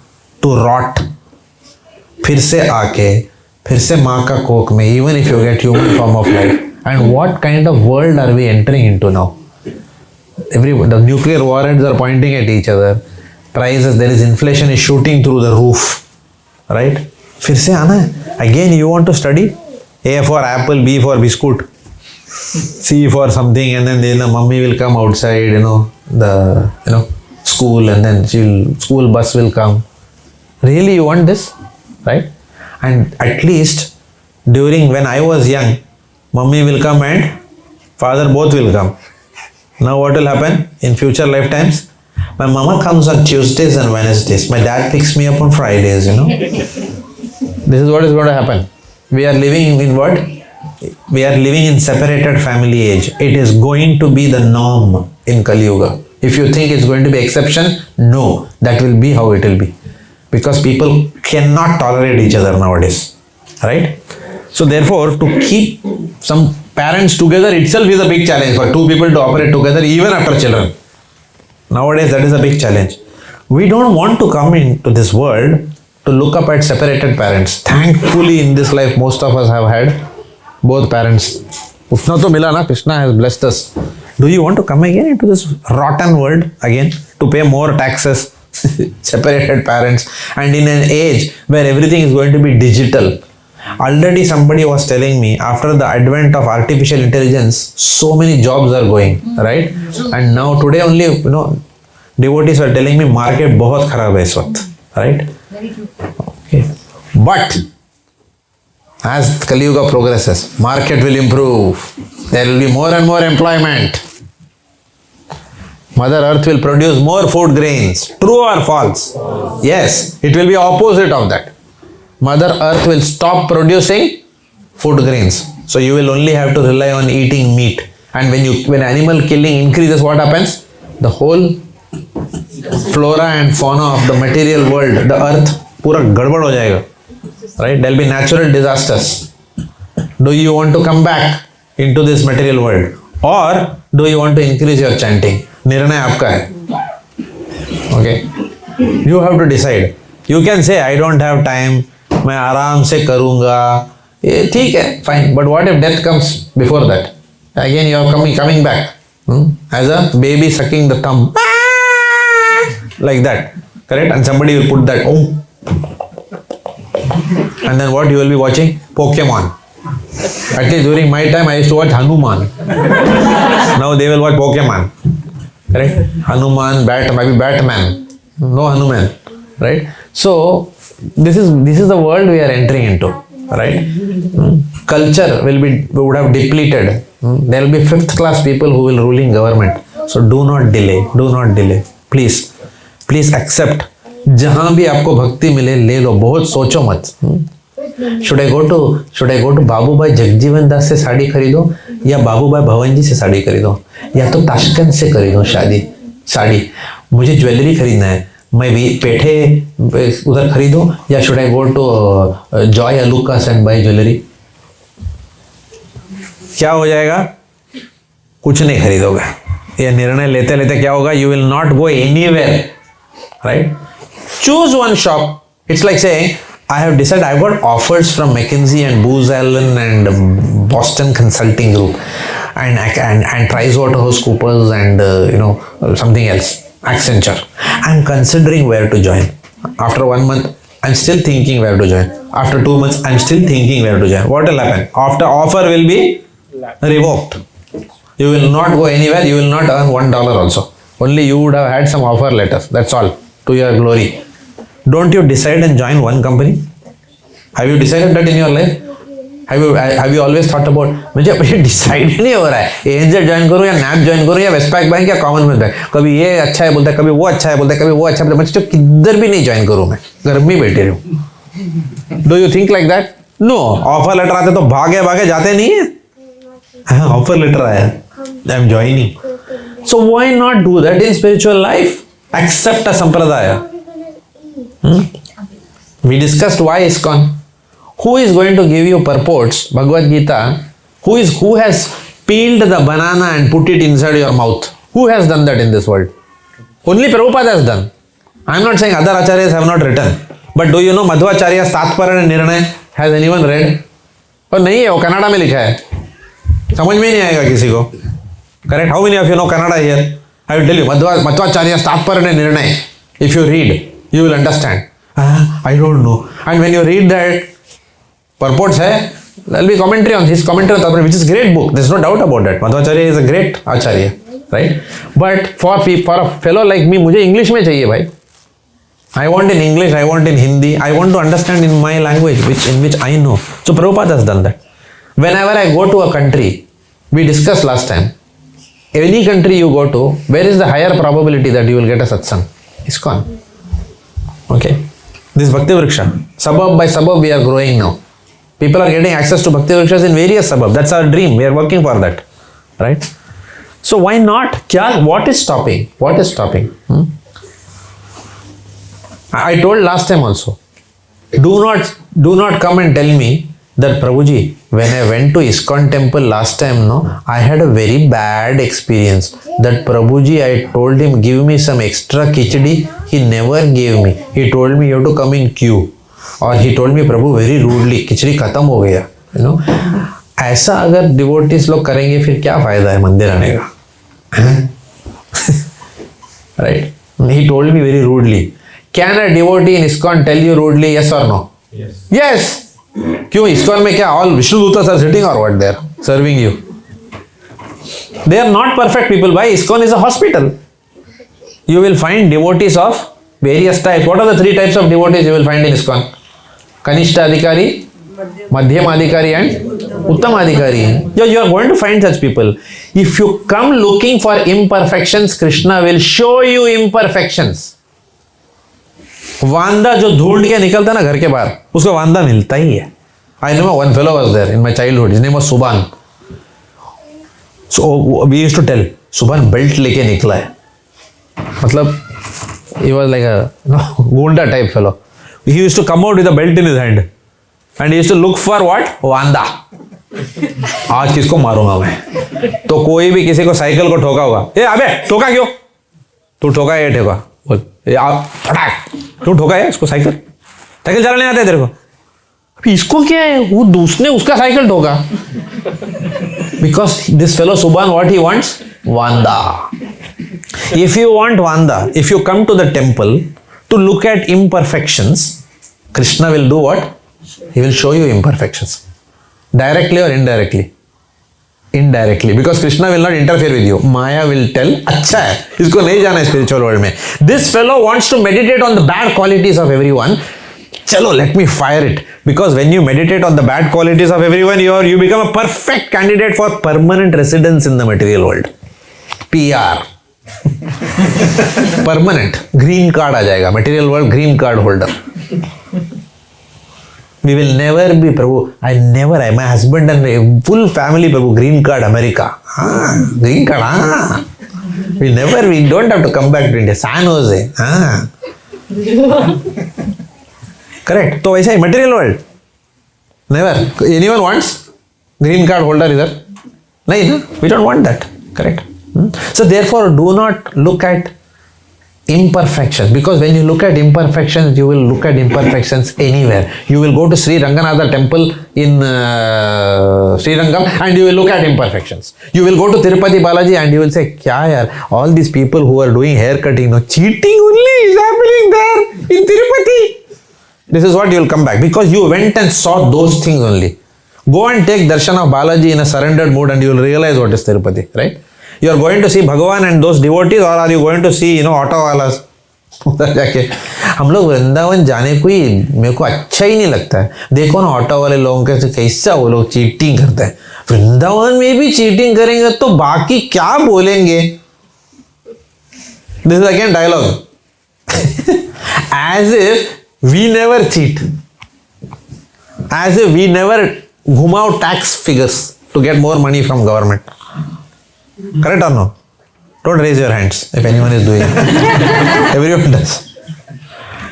S2: to rot. फिर से आके, फिर से माँ का कोख में, even if you get human form of life. And what kind of world are we entering into now? The nuclear warheads are pointing at each other. Prices, there is inflation is shooting through the roof. Right? फिर से आना है. Again, you want to study? A for apple, B for biscuit, C for something, and then mummy will come outside, school, and then school bus will come. Really, you want this? Right? And at least during when I was young, mummy will come and father both will come. Now what will happen in future lifetimes? My mama comes on Tuesdays and Wednesdays. My dad picks me up on Fridays, This is what is going to happen. We are living in what? We are living in separated family age. It is going to be the norm in Kali Yuga. If you think it's going to be exception, no, that will be how it will be. Because people cannot tolerate each other nowadays. Right? So therefore, to keep some parents together itself is a big challenge for two people to operate together even after children. Nowadays, that is a big challenge. We don't want to come into this world to look up at separated parents. Thankfully, in this life, most of us have had both parents. Utna to mila na, Krishna has blessed us. Do you want to come again into this rotten world again to pay more taxes? Separated parents, and in an age where everything is going to be digital. Already somebody was telling me after the advent of artificial intelligence, so many jobs are going, right? And now today only, devotees are telling me market बहुत खराब है इस वक्त, right? Okay. But as Kali Yuga progresses, market will improve. There will be more and more employment. Mother Earth will produce more food grains. True or false? Yes, it will be opposite of that. Mother Earth will stop producing food grains. So you will only have to rely on eating meat. And when animal killing increases, what happens? The whole flora and fauna of the material world, the earth, पूरा गड़बड़ हो जाएगा. Right? There will be natural disasters. Do you want to come back into this material world? Or do you want to increase your chanting? निर्णय आपका है. Okay? You have to decide. You can say, I don't have time. मैं आराम से करूँगा. ये ठीक है, fine. But what if death comes before that? Again, you are coming back. As a baby sucking the thumb. Like that. Correct? And somebody will put that. And then what you will be watching? Pokemon. At least during my time, I used to watch Hanuman. Now they will watch Pokemon. Correct? Hanuman, maybe Batman. No Hanuman. Right? So, this is the world we are entering into. Right? Culture would have depleted. There will be 5th class people who will rule in government. So, do not delay. Do not delay. Please accept. जहाँ भी आपको भक्ति मिले ले लो. बहुत सोचो मत. Should I go to Babubhai Jagjivan दास से साड़ी खरीदो या बाबूभाई भवन जी से साड़ी खरीदो या तो ताशकंद से खरीदो साड़ी. मुझे ज्वेलरी खरीदना है. मैं भी पेठे उधर खरीदो या should I go to Joy Alucas and buy jewellery? क्या हो जाएगा? कुछ नहीं खरीदोगे. ये निर्णय लेते लेते क्या होगा? You will not go anywhere. Right? Choose one shop. It's like saying, I have decided I've got offers from McKinsey and Booz Allen and Boston Consulting Group and PricewaterhouseCoopers and something else, Accenture. I'm considering where to join. After 1 month, I'm still thinking where to join. After 2 months, I'm still thinking where to join. What will happen? After offer will be revoked. You will not go anywhere. You will not earn $1 also. Only you would have had some offer letters. That's all. To your glory. Don't you decide and join one company? Have you decided that in your life? Have you always thought about, मुझे decide नहीं हो रहा है ANZ join करूँ या nap join करूँ या Westpac bank या कॉमनवेल्थ बैंक, कभी ये अच्छा है बोलता है, कभी वो अच्छा है बोलता है, कभी वो अच्छा है, मैं किधर भी नहीं ज्वाइन करूँ, मैं घर में बैठे रहूँ. Do you think like that? No. Offer letter आते तो भागे भागे जाते नहीं है. ऑफर लेटर आया, I am joining. So why not do that in spiritual life? Accept a संप्रदाय. We discussed why ISKCON. Who is going to give you purports, Bhagavad Gita? Who has peeled the banana and put it inside your mouth? Who has done that in this world? Only Prabhupada has done. I am not saying other acharyas have not written. But do you know Madhvacharya's Tatparana Nirnay? Has anyone read? और नहीं है, वो Canada में लिखा है, समझ में नहीं आएगा किसी को. Correct? How many of you know Kannada here? I will tell you, Madhvacharya's Tatparana Nirnay. If you read, you will understand. I don't know. And when you read that purports hai, there will be commentary on his commentary on Tatparana, which is a great book. There's no doubt about that. Madhvacharya is a great acharya, right? But for a fellow like me, मुझे English में चाहिए भाई. I want in English, I want in Hindi, I want to understand in my language, in which I know. So Prabhupada has done that. Whenever I go to a country, we discussed last time, any country you go to, where is the higher probability that you will get a satsang? ISKCON. Okay. This Bhakti Vriksha, suburb by suburb we are growing now. People are getting access to Bhakti Vrikshas in various suburbs. That's our dream. We are working for that. Right? So why not? What is stopping? What is stopping? I told last time also. Do not come and tell me that Prabhuji, when I went to ISKCON temple last time, no, I had a very bad experience. That Prabhuji, I told him, give me some extra khichdi. He never gave me. He told me you have to come in queue. Or he told me, Prabhu, very rudely, खिचड़ी खत्म हो गया. You know, ऐसा अगर devotees लोग करेंगे फिर क्या फायदा है मंदिर आने का? Right? He told me very rudely. Can a devotee in ISKCON tell you rudely, yes or no?
S3: Yes.
S2: Yes. क्यों ISKCON में क्या all Vishnu Dutas are sitting or what there serving you? They are not perfect people. Why? ISKCON is a hospital. You will find devotees of various types. What are the 3 types of devotees you will find in ISKCON? Kanishta Adhikari, Madhyam Adhikari and Uttam Adhikari. You are going to find such people. If you come looking for imperfections, Krishna will show you imperfections. वांदा जो ढूंढ के निकलता ना घर के बाहर, उसको वांदा मिलता ही है. I know one fellow was there in my childhood. His name was Subhan. So we used to tell, Subhan belt लेके निकला है. मतलब he was like a gunda type fellow. He used to come out with a belt in his hand and he used to look for what? वांदा. आज किसको मारूंगा मैं? तो कोई भी किसी को साइकिल को ठोका होगा, ए अबे ठोका क्यों? तू ठोका ये ठोका, क्यों ठोका है इसको? साइकिल चलाने आता है तेरे को? अभी इसको क्या है? वो दूसरे उसका साइकिल ठोका. Because this fellow Subhan, what he wants? Vanda. If you want Vanda, if you come to the temple to look at imperfections, Krishna will do what? He will show you imperfections. Directly or indirectly? Indirectly, because Krishna will not interfere with you. Maya will tell, अच्छा है, इसको नहीं जाना है spiritual world में. This fellow wants to meditate on the bad qualities of everyone. Chalo, let me fire it. Because when you meditate on the bad qualities of everyone, you become a perfect candidate for permanent residence in the material world. PR. Permanent. Green card आ जाएगा. Material world green card holder. We will never be, Prabhu. My husband and full family, Prabhu, green card, America. Green card, we don't have to come back to India. San Jose. Correct. So, ऐसा है material world. Never. Anyone wants green card holder either? No, we don't want that. Correct. So, therefore, do not look at imperfections, because when you look at imperfections, you will look at imperfections anywhere. You will go to Sri Ranganatha temple in Sri Rangam and you will look at imperfections. You will go to Tirupati Balaji and you will say, kya yaar, all these people who are doing hair cutting, no, cheating only is happening there in Tirupati. This is what you will come back, because you went and saw those things only. Go and take darshan of Balaji in a surrendered mood and you will realize what is Tirupati, right? You are going to see Bhagavan and those devotees, or are you going to see, auto walas? उधर जाके हम लोग वृंदावन जाने को ही मेरे को अच्छा ही नहीं लगता है। देखो ना ऑटो वाले लोगों के कैसा वो लोग चीटिंग करते हैं। वृंदावन में भी चीटिंग करेंगे तो बाकी क्या बोलेंगे। This is again dialogue as if we never cheat, as if we never घुमाओ tax figures to get more money from government. Correct or no? Don't raise your hands if anyone is doing it. Everyone does.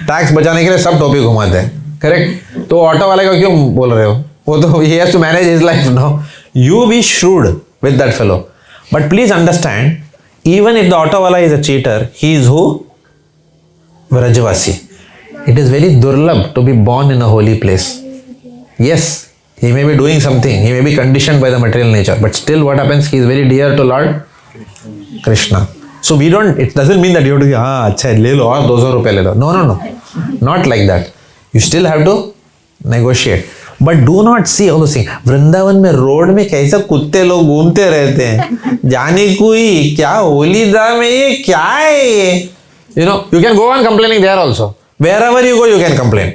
S2: Tax बचाने के लिए सब topic घुमाते हैं, correct? तो auto वाले का क्यों बोल रहे हो? वो तो he has to manage his life, no? You be shrewd with that fellow. But please understand, even if the auto wala is a cheater, he is who? Vrajavasi. It is very durlabh to be born in a holy place. Yes, he may be doing something, he may be conditioned by the material nature, but still what happens? He is very dear to Lord Krishna. So we don't, it doesn't mean that you have to, हाँ अच्छा है ले लो और 200 रुपये ले लो. No, no, no. Not like that. You still have to negotiate. But do not see all those things. Vrindavan में road में कैसा कुत्ते लोग घूमते रहते हैं. जाने को ही क्या होली धाम में ये क्या है ये? You know, you can go on complaining there also. Wherever you go, you can complain.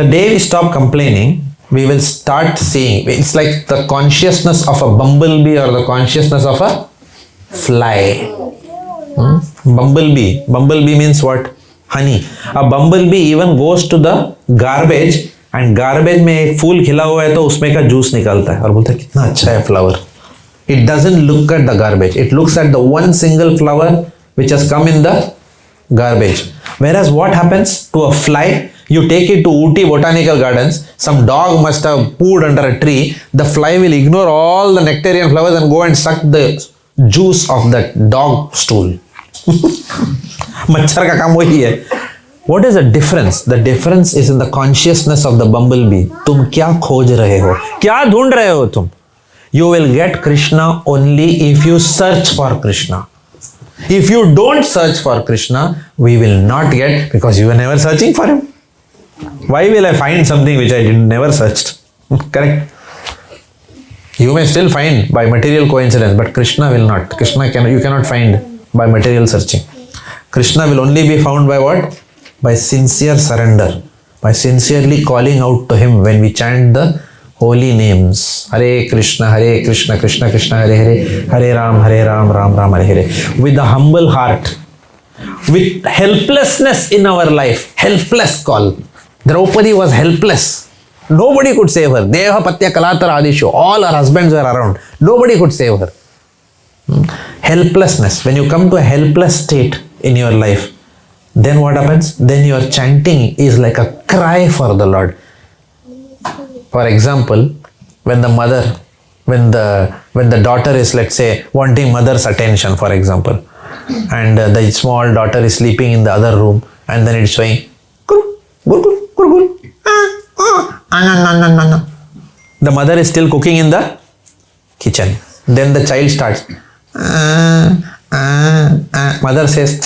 S2: The day we stop complaining, we will start seeing. It's like the consciousness of a bumblebee or the consciousness of a fly. Bumblebee. Bumblebee means what? Honey. A bumblebee even goes to the garbage and garbage में एक फूल खिला हुआ है तो उसमें का juice निकालता है और बोलता है कितना अच्छा है flower. It doesn't look at the garbage. It looks at the one single flower which has come in the garbage. Whereas what happens to a fly? You take it to Ooty Botanical Gardens, some dog must have pooed under a tree, the fly will ignore all the nectarian flowers and go and suck the juice of that dog stool. मच्छर का काम वही है. What is the difference? The difference is in the consciousness of the bumblebee. तुम क्या खोज रहे हो? क्या ढूंढ रहे हो तुम? You will get Krishna only if you search for Krishna. If you don't search for Krishna, we will not get, because you were never searching for him. Why will I find something which I never searched? Correct? You may still find by material coincidence, but Krishna will not. You cannot find by material searching. Krishna will only be found by what? By sincere surrender. By sincerely calling out to him when we chant the holy names. Hare Krishna, Krishna Krishna, Hare Hare, Hare Ram, Ram Ram, Hare Hare. With a humble heart. With helplessness in our life. Helpless call. Draupadi was helpless. Nobody could save her. Deha Patya Kalatar Adisho. All her husbands were around. Nobody could save her. Helplessness. When you come to a helpless state in your life, then what happens? Then your chanting is like a cry for the Lord. For example, when the daughter is, let's say, wanting mother's attention, for example, and the small daughter is sleeping in the other room, and then it's saying, the mother is still cooking in the kitchen. Then the child starts. Mother says,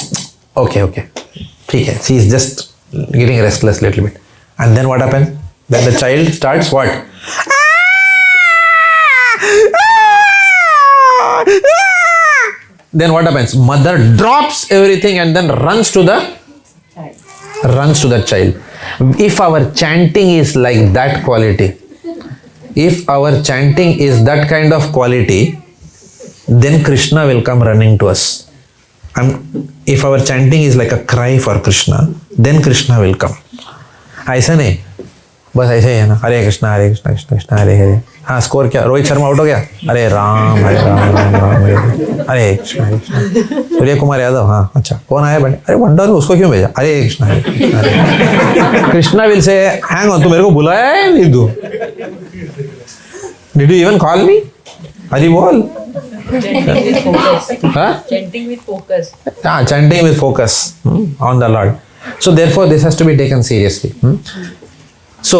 S2: okay. She is just getting restless a little bit. And then what happens? Then the child starts what? Then what happens? Mother drops everything and then runs to the child. If our chanting is like that quality, if our chanting is that kind of quality, then Krishna will come running to us. If our chanting is like a cry for Krishna, then Krishna will come. ऐसा नहीं, बस ऐसे ही है ना. हरे कृष्णा कृष्ण कृष्ण हरे हरे. हाँ, score क्या? Rohit Sharma out हो गया. हरे राम हरे हरे कृष्ण. सूर्य कुमार यादव, हाँ अच्छा. कौन आया बने? अरे वंडर, उसको क्यों भेजा? Hare Krishna Hare. Krishna will say, hang on, तू मेरे को बुलाया है नहीं? तू did you even call me? Hari बोल.
S4: Chanting with focus.
S2: Chanting with focus on the Lord. So therefore this has to be taken seriously. So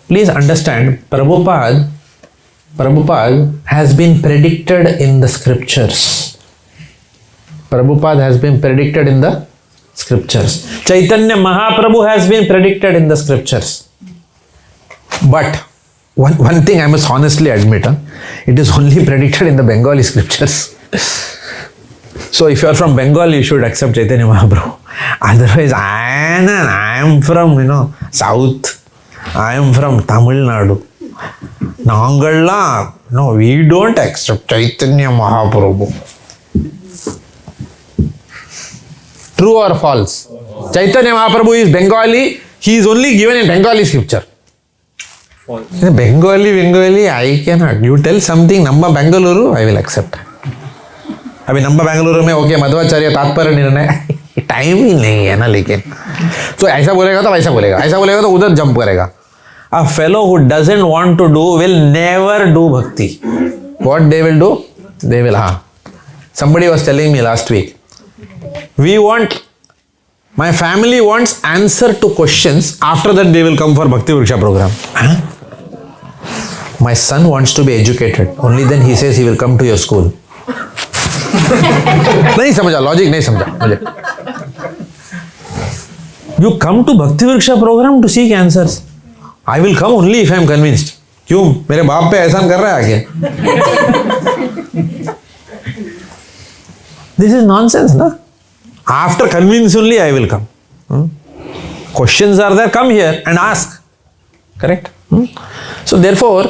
S2: please understand, Prabhupada has been predicted in the scriptures. Prabhupada has been predicted in the scriptures. Chaitanya Mahaprabhu has been predicted in the scriptures. But one thing I must honestly admit, it is only predicted in the Bengali scriptures. So if you are from Bengal, you should accept Chaitanya Mahaprabhu. Otherwise, I am from, South. I am from Tamil Nadu. Nangalla, no, we don't accept Chaitanya Mahaprabhu. True or false? Chaitanya Mahaprabhu is Bengali. He is only given in Bengali scripture. Bengali, I cannot. You tell something, Namba Bangalore, I will accept. अभी number Bengaluru में okay Madhvacharya तात्पर्य निर्णय time ही नहीं है ना लेकिन तो ऐसा बोलेगा तो वैसा बोलेगा ऐसा बोलेगा तो उधर जंप करेगा a fellow who doesn't want to do will never do bhakti what they will do they will somebody was telling me last week we want my family wants answer to questions after that they will come for Bhakti Vriksha program my son wants to be educated only then he says he will come to your school नहीं समझा logic नहीं समझा मुझे you come to Bhakti Vriksha program to seek answers I will come only if I am convinced क्यों मेरे बाप पे एहसान कर रहा है आगे दिस इज नॉनसेंस ना after convince only I will come questions are there come here and ask correct so therefore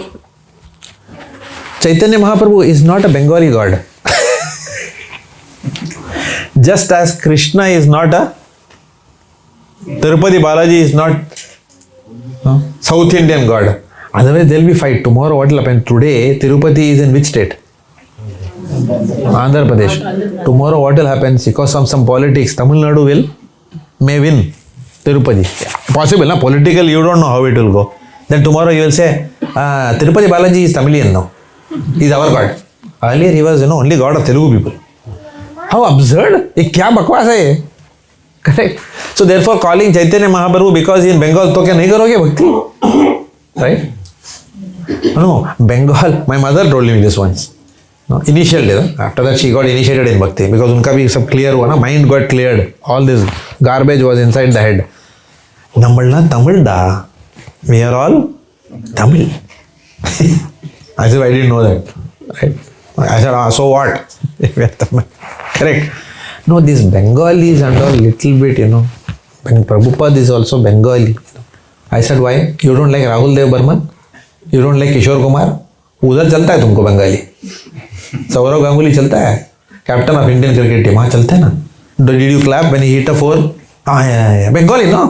S2: Chaitanya Mahaprabhu is not a Bengali god just as Krishna is not a Tirupati Balaji is not South Indian god. Otherwise there will be fight. Tomorrow what will happen? Today Tirupati is in which state? Andhra Pradesh. Tomorrow what will happen? Because of some politics, Tamil Nadu may win Tirupati. Possible, na? Political, you don't know how it will go. Then tomorrow you will say, Tirupati Balaji is Tamilian now. He is our god. Earlier he was, only god of Telugu people. How absurd! ये क्या बकवास है ये? Correct. So therefore calling Chaitanya Mahaprabhu because in Bengal तो क्या नहीं करोगे भक्ति? Right? No, Bengal. My mother told me this once. No, initially, after that she got initiated in bhakti because उनका भी सब clear हुआ ना, mind got cleared. All this garbage was inside the head. Nammalna Tamil da. We are all Tamil. I said I didn't know that. Right? I said, so what? We are Tamil. Correct. No, these Bengalis and all little bit, Prabhupada is also Bengali. I said, why? You don't like Rahul Dev Burman? You don't like Kishore Kumar? उधर चलता है तुमको बंगाली सौरव गांगुली चलता है captain of Indian cricket team वहाँ चलता है ना did you clap when he hit a four Bengali no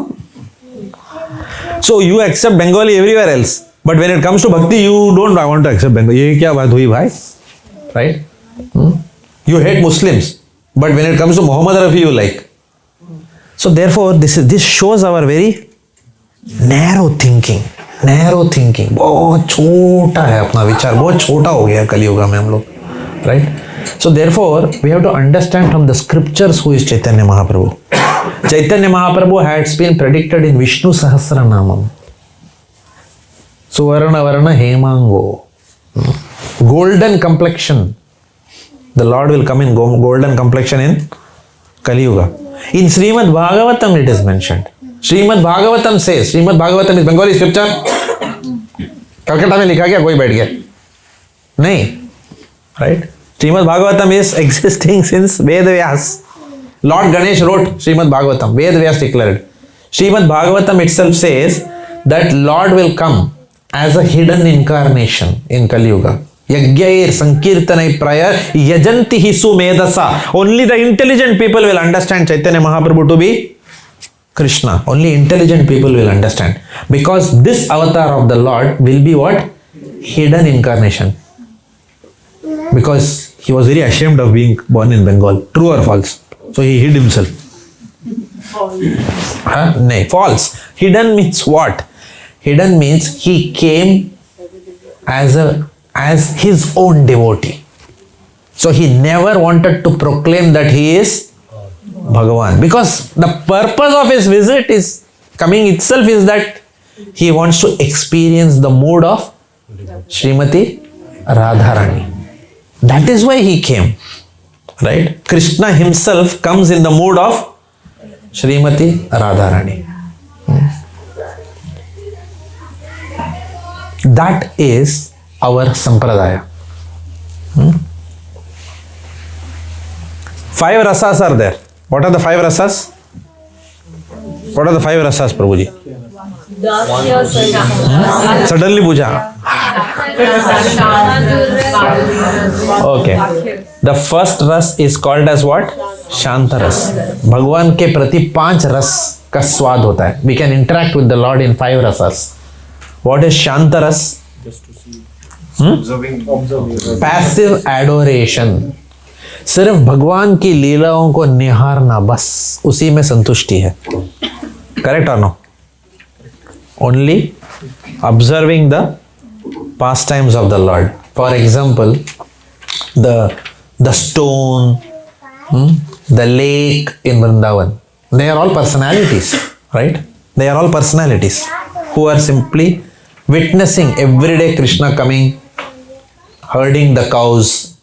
S2: so you accept Bengali everywhere else but when it comes to bhakti you don't want to accept Bengali ये क्या बात हुई भाई right You hate Muslims, but when it comes to Muhammad Rafi, you like. So therefore, this shows our very narrow thinking. Narrow thinking. बहुत छोटा है अपना विचार बहुत छोटा हो गया कलियुग में हम लोग, right? So therefore, we have to understand from the scriptures who is Chaitanya Mahaprabhu. Chaitanya Mahaprabhu has been predicted in Vishnu Sahasranamam. Suvarna Varna Hemango. Golden complexion. The Lord will come in golden complexion in Kali Yuga. In Srimad Bhagavatam it is mentioned. Srimad Bhagavatam says, Srimad Bhagavatam is Bengali scripture. Calcutta में लिखा गया कोई बैठ गया नहीं right? Srimad Bhagavatam is existing since Ved Vyas. Lord Ganesh wrote Srimad Bhagavatam. Ved Vyas declared. Srimad Bhagavatam itself says that Lord will come as a hidden incarnation in Kali Yuga. Yagyair Sankirtanai prayer yajanti hi sumedasa. Only the intelligent people will understand Chaitanya Mahaprabhu to be Krishna. Only intelligent people will understand. Because this avatar of the Lord will be what? Hidden incarnation. Because he was very ashamed of being born in Bengal. True or false? So he hid himself. False. No, false. Hidden means what? Hidden means he came as his own devotee. So he never wanted to proclaim that he is Bhagavan. Because the purpose of his visit is coming itself is that he wants to experience the mood of Srimati Radharani. That is why he came. Right? Krishna himself comes in the mood of Srimati Radharani. That is our sampradaya. 5 rasas are there. What are the 5 rasas? What are the 5 rasas, Prabhuji? Suddenly पूछा. Okay. The first ras is called as what? शांत रस. भगवान के प्रति 5 रस का स्वाद होता है. We can interact with the Lord in 5 rasas. What is शांत रस? Passive adoration. सिर्फ भगवान की लीलाओं को निहारना, बस उसी में संतुष्टि है. Correct or no? Only observing the pastimes of the Lord. For example, the stone, the lake in Vrindavan. They are all personalities, right? They are all personalities who are simply witnessing everyday Krishna coming, herding the cows,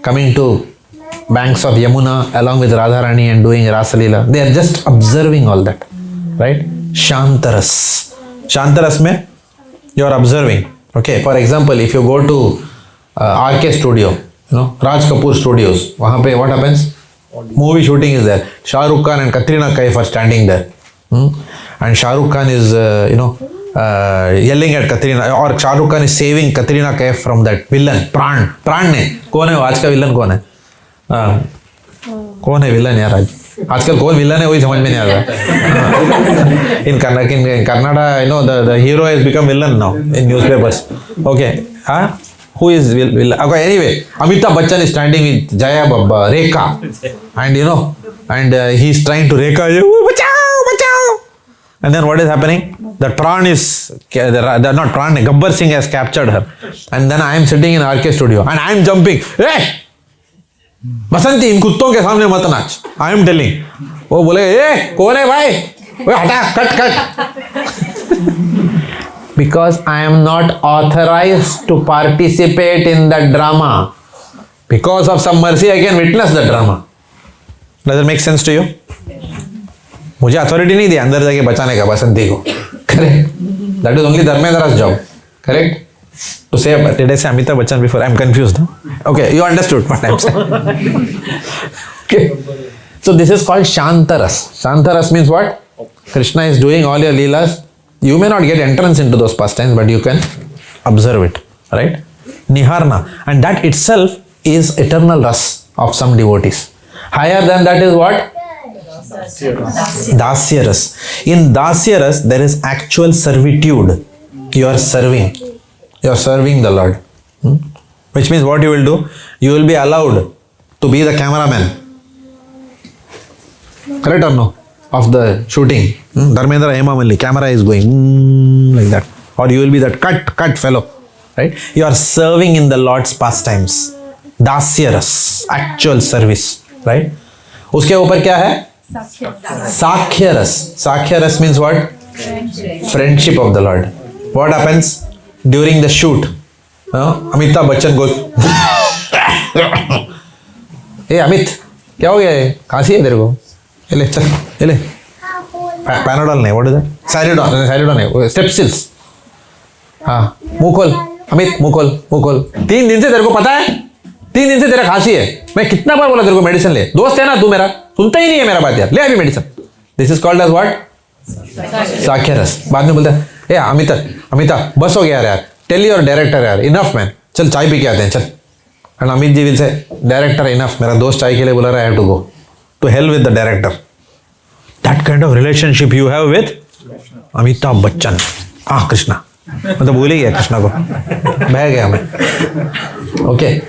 S2: coming to banks of Yamuna along with Radharani and doing Rasalila. They are just observing all that, right? Shantaras. Shantaras mein you are observing. Okay, for example, if you go to RK studio, Raj Kapoor studios, wahan pe what happens? Movie shooting is there. Shah Rukh Khan and Katrina Kaif are standing there. And Shah Rukh Khan is, yelling at Katrina, or Shah Rukh Khan is saving Katrina Kaif from that villain, Pran ne. कौन है वो आज का villain कौन है? कौन है villain यार आज? आजकल कौन विलन है वही समझ में नहीं आ रहा. In Kannada, the hero has become villain now in newspapers. Okay, who is villain? Okay, anyway, Amitabh Bachchan is standing with Jaya Rekha, and and he's trying to Rekha, bachao. And then what is happening? The Pran is, not Pran, Gabbar Singh has captured her. And then I am sitting in RK studio and I am jumping. Hey! बसंती इन कुत्तों के सामने मत नाच. I am telling. वो बोले ए कौन है भाई? वो हटा cut. Because I am not authorized to participate in the drama. Because of some mercy I can witness the drama. Does it make sense to you? मुझे अथॉरिटी नहीं दी अंदर जाके बचाने का बसंती को. Correct. That is only Dharmendra's job. Correct? To say, did I say Amitabh Bachchan before? I'm confused. Huh? Okay, you understood what I'm saying. Okay. So this is called Shantaras. Shantaras means what? Krishna is doing all your leelas. You may not get entrance into those pastimes, but you can observe it. Right? Niharna. And that itself is eternal ras of some devotees. Higher than that is what? Dasya ras. In Dasya ras, there is actual servitude. You are serving. You are serving the Lord. Which means what you will do? You will be allowed to be the cameraman. Correct or no? Of the shooting. Dharmendra Hema Malli, camera is going like that. Or you will be that cut fellow. Right? You are serving in the Lord's pastimes. Dasya ras. Actual service. Right? उसके ऊपर क्या है? Sakhya ras. Sakhya ras means what? Friendship of the Lord. What happens? During the shoot, Amitabh Bachchan goes, hey Amit, क्या हो गया है? खांसी है तेरे को? ले चल, ले. Panadol नहीं, what is that? Saridon नहीं, Strepsils. हाँ, मुँह खोल, अमित मुँह खोल. 3 दिन से तेरे को पता है? 3 दिन से तेरा खांसी है. मैं कितना बार बोला तेरे को मेडिसिन ले. दोस्त है ना तू मेरा, सुनता ही नहीं है मेरा बात यार. ले अभी medicine. This is called as what? साख्य रस. बाद में बोलता है ए अमिता बस हो गया यार. टेल योर डायरेक्टर यार इनफ मैन. चल चाय पी के आते हैं चल. And Amit ji will say director enough. मेरा दोस्त चाय के लिए बोला रहा है. I have to go to hell with the director. That kind of relationship you have with Amitabh Bachchan. Krishna मतलब भूल ही गया कृष्णा को. बह गया मैं. Okay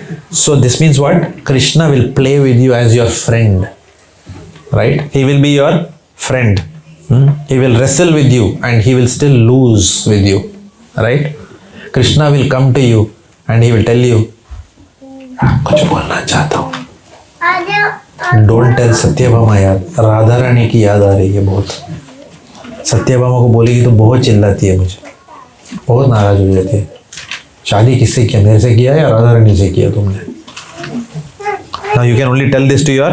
S2: so this means what? Krishna will play with you as your friend. Right? He will be your friend. He will wrestle with you and he will still lose with you. Right? Krishna will come to you and he will tell you, कुछ बोलना चाहता हूँ. Don't tell Satyabhama याद. राधा रानी की याद आ रही है बहुत. सत्यभामा को बोलेगी तो बहुत चिल्लाती है मुझे. बहुत नाराज हो जाती है. शादी किससे किया? मेरे से किया या राधा रानी से किया तुमने? Now you can only tell this to your.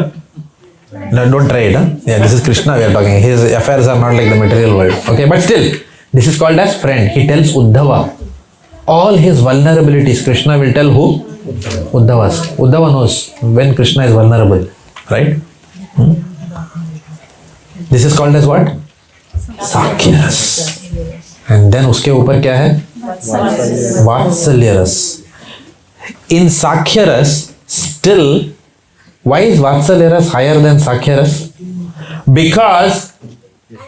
S2: No, don't try it. Yeah, this is Krishna we are talking. His affairs are not like the material world. Okay, but still, this is called as friend. He tells Uddhava all his vulnerabilities. Krishna will tell who? Uddhava knows when Krishna is vulnerable. right? This is called as what? Sakhya Ras. And then उसके ऊपर क्या है? Vatsalya Ras. In Sakhya Ras, still, why is Vatsalya Ras higher than Sakhya Ras? Because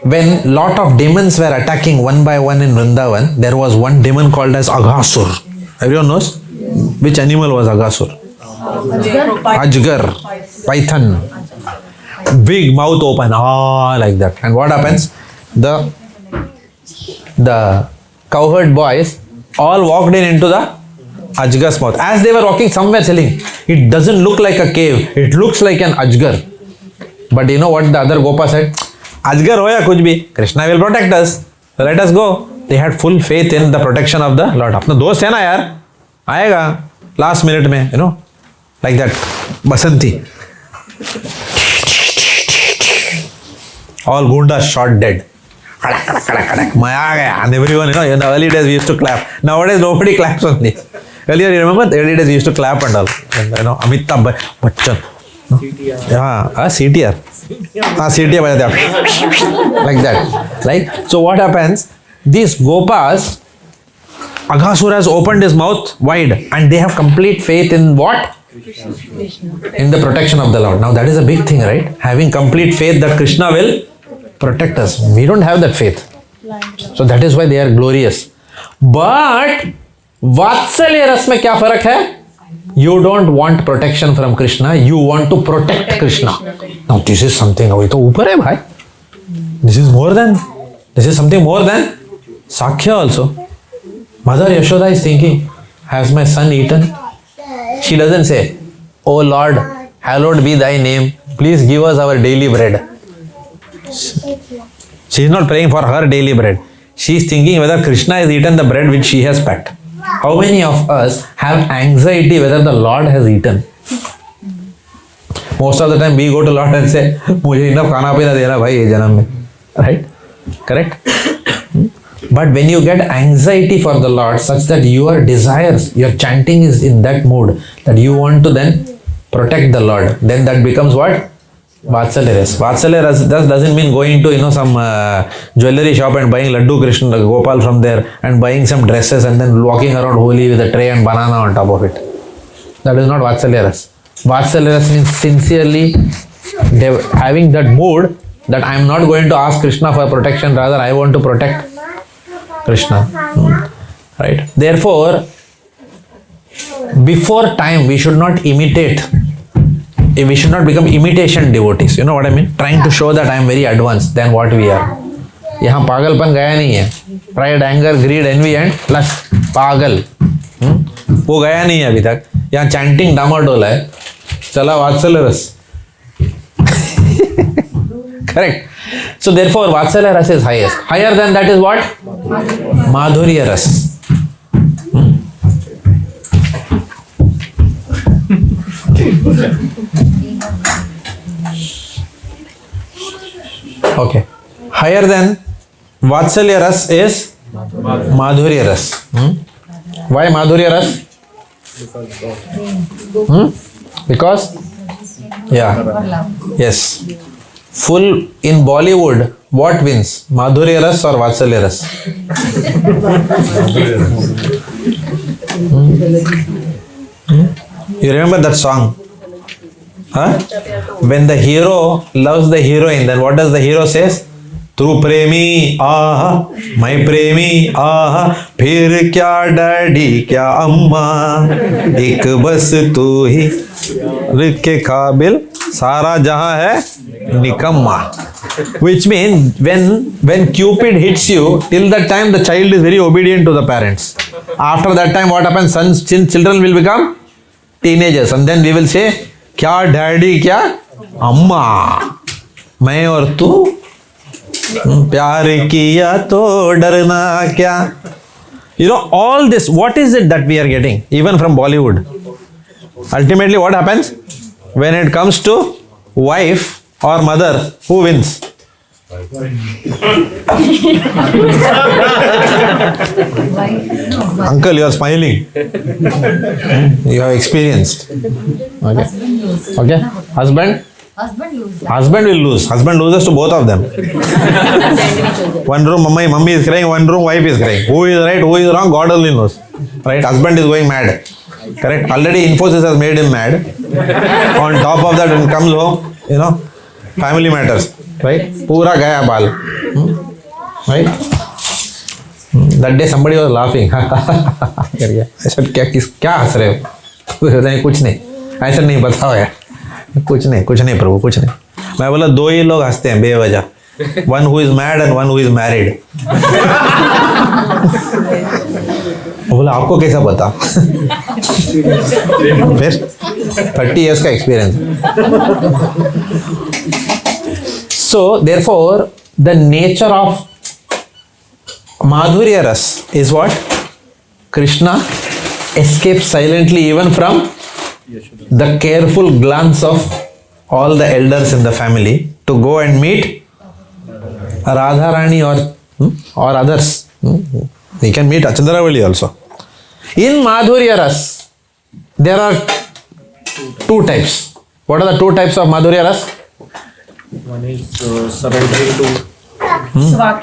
S2: when lot of demons were attacking one by one in Vrindavan, there was one demon called as Aghasur. Everyone knows? Which animal was Aghasur? Ajgar, python. Big mouth open, like that. And what happens? The cowherd boys all walked into the Ajgar's mouth. As they were walking, somewhere telling, it doesn't look like a cave, it looks like an Ajgar. But you know what the other Gopa said? Ajgar ho ya kuch bhi, Krishna will protect us. Let us go. They had full faith in the protection of the Lord. अपना दोस्त है ना यार, आएगा last minute में, you know, like that. Basanti. All gundas shot dead. मैं आ गया. And everyone, you know, in the early days we used to clap. Nowadays nobody claps on this. Earlier, you remember, the early days we used to clap and all. And, you know, Amitabh Bachchan. Yeah, CTR. CTR बजाते हैं. Like that. Right? So what happens? These Gopas, Aghasura has opened his mouth wide and they have complete faith in what? In the protection of the Lord. Now that is a big thing, right? Having complete faith that Krishna will protect us. We don't have that faith. So that is why they are glorious. But Vatsalya Ras में क्या फर्क है? You don't want protection from Krishna. You want to protect Krishna. Now this is something. अभी तो ऊपर है भाई. This is more than. This is something more than Sakhya also. Mother Yashoda is thinking, has my son eaten? She doesn't say, "Oh Lord, hallowed be thy name. Please give us our daily bread." She is not praying for her daily bread. She is thinking whether Krishna has eaten the bread which she has packed. How many of us have anxiety whether the Lord has eaten? Most of the time we go to Lord and say, मुझे enough खाना पीना देना भाई ये जन्म में. Right? Correct? But when you get anxiety for the Lord such that your desires, your chanting is in that mood that you want to then protect the Lord, then that becomes what? Vatsalya Ras. Vatsalya Ras doesn't mean going to, you know, some jewelry shop and buying Laddu Krishna Gopal from there and buying some dresses and then walking around holy with a tray and banana on top of it. That is not Vatsalya Ras. Vatsalya Ras means sincerely having that mood that I am not going to ask Krishna for protection, rather I want to protect Krishna. Right? Therefore, before time we should not imitate. We should not become imitation devotees. You know what I mean? Trying to show that I am very advanced than what we are. यहाँ पागलपन गया नहीं है. Pride, anger, greed, envy and lust. पागल. वो गया नहीं है अभी तक. यहाँ chanting डामाडोल है. चला वात्सल्य रस. Correct. So therefore Vatsalya Ras is highest. Higher than that is what? Madhurya Ras. Okay. Higher than Vatsalya Ras is Madhurya Ras. Why Madhurya Ras? Because? Yeah. Yes. Full in Bollywood, what wins? Madhurya Ras or Vatsalya Ras? You remember that song? Huh? When the hero loves the heroine, then what does the hero says? तू प्रेमी आहा, मैं प्रेमी आहा, फिर क्या daddy क्या अम्मा, एक बस तू ही के काबिल, सारा जहां है निकम्मा. Which means when Cupid hits you, till that time the child is very obedient to the parents. After that time what happens? Children will become teenagers and then we will say क्या daddy क्या अम्मा, मैं और तू प्यार किया तो डरना क्या. You know all this, what is it that we are getting even from Bollywood? Ultimately what happens? When it comes to wife or mother, who wins? Uncle, you are smiling. You have experienced. Okay. Husband?
S5: Husband lose that.
S2: Husband will lose. Husband loses to both of them. One room, mummy is crying. One room, wife is crying. Who is right? Who is wrong? God only knows. Right? Husband is going mad. Correct? Already Infosys has made him mad. On top of that, when comes home, family matters. Right? Pura gaya bal. Right? That day somebody was laughing. I said, क्या हंस रहे हो? कुछ नहीं. I said, नहीं बताओ यार. कुछ नहीं प्रभु, कुछ नहीं. मैं बोला दो ही लोग हंसते हैं बेवजह. One who is mad and one who is married. बोला आपको कैसा पता? फिर 30 years का experience. So therefore the nature of Madhurya Ras is what? Krishna escapes silently even from the careful glance of all the elders in the family to go and meet Radharani or others. He can meet Chandravali also. In Madhurya Ras, there are two types. What are the two types of Madhurya Ras?
S6: One is surrendering to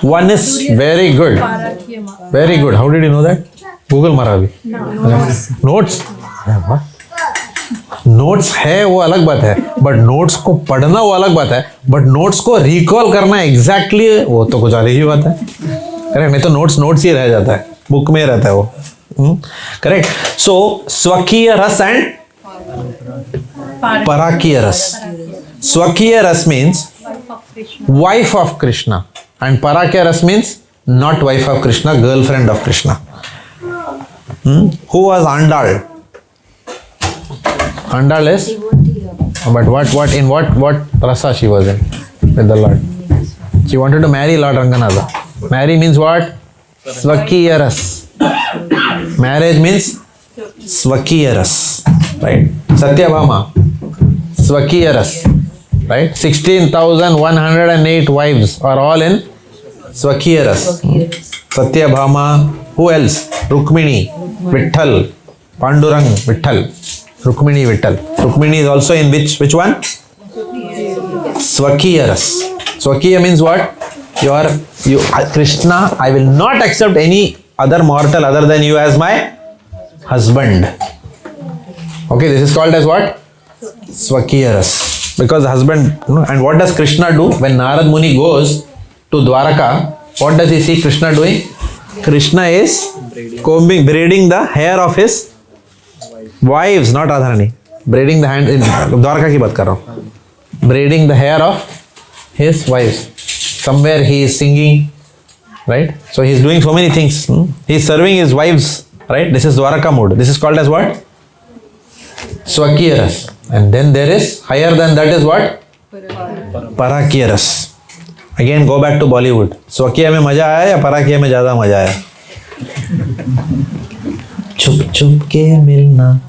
S2: One is very good. Very good. How did you know that? Google मारा अभी. Notes. Notes है वो अलग बात है, but notes को पढ़ना वो अलग बात है, बट नोट्स को रिकॉल करना एग्जैक्टली वो तो कुछ अलग ही बात है. करेक्ट? नहीं तो नोट्स ही रह जाता है, बुक में रहता है वो. करेक्ट? सो स्वकीय रस एंड पराकीय रस. स्वकीय रस means wife of Krishna and Parakya Ras means not wife of Krishna, girlfriend of Krishna. Who was Andal? Andal is? But what rasa she was in with the Lord? She wanted to marry Lord Ranganatha. Marry means what? Swakiya Ras. Marriage means Swakiya Ras. Right? Satyabhama. Swakiya Ras. Right? 16,108 wives are all in Swakiya Ras. Satyabhama. Who else? Rukmini, Vitthal, Pandurang, Vitthal, Rukmini, Vitthal. Rukmini is also in which one? Swakiya Ras. Swakiya means what? Krishna, I will not accept any other mortal other than you as my husband. Okay, this is called as what? Swakiya Ras. Because the husband, and what does Krishna do? When Narad Muni goes to Dwaraka, what does he see Krishna doing? Krishna is braiding the hair of his wives, not Radharani. Braiding the hand, in Dwaraka ki baat kar raha hu. Braiding the hair of his wives. Somewhere he is singing, right? So he is doing so many things. He is serving his wives, right? This is Dwaraka mode. This is called as what? Swakiya Ras. And then there is higher than that is what? Parakya Ras. Again go back to Bollywood. Swakiya में मजा आया या पराकिया में ज़्यादा मजा आया? चुप चुप के मिलना.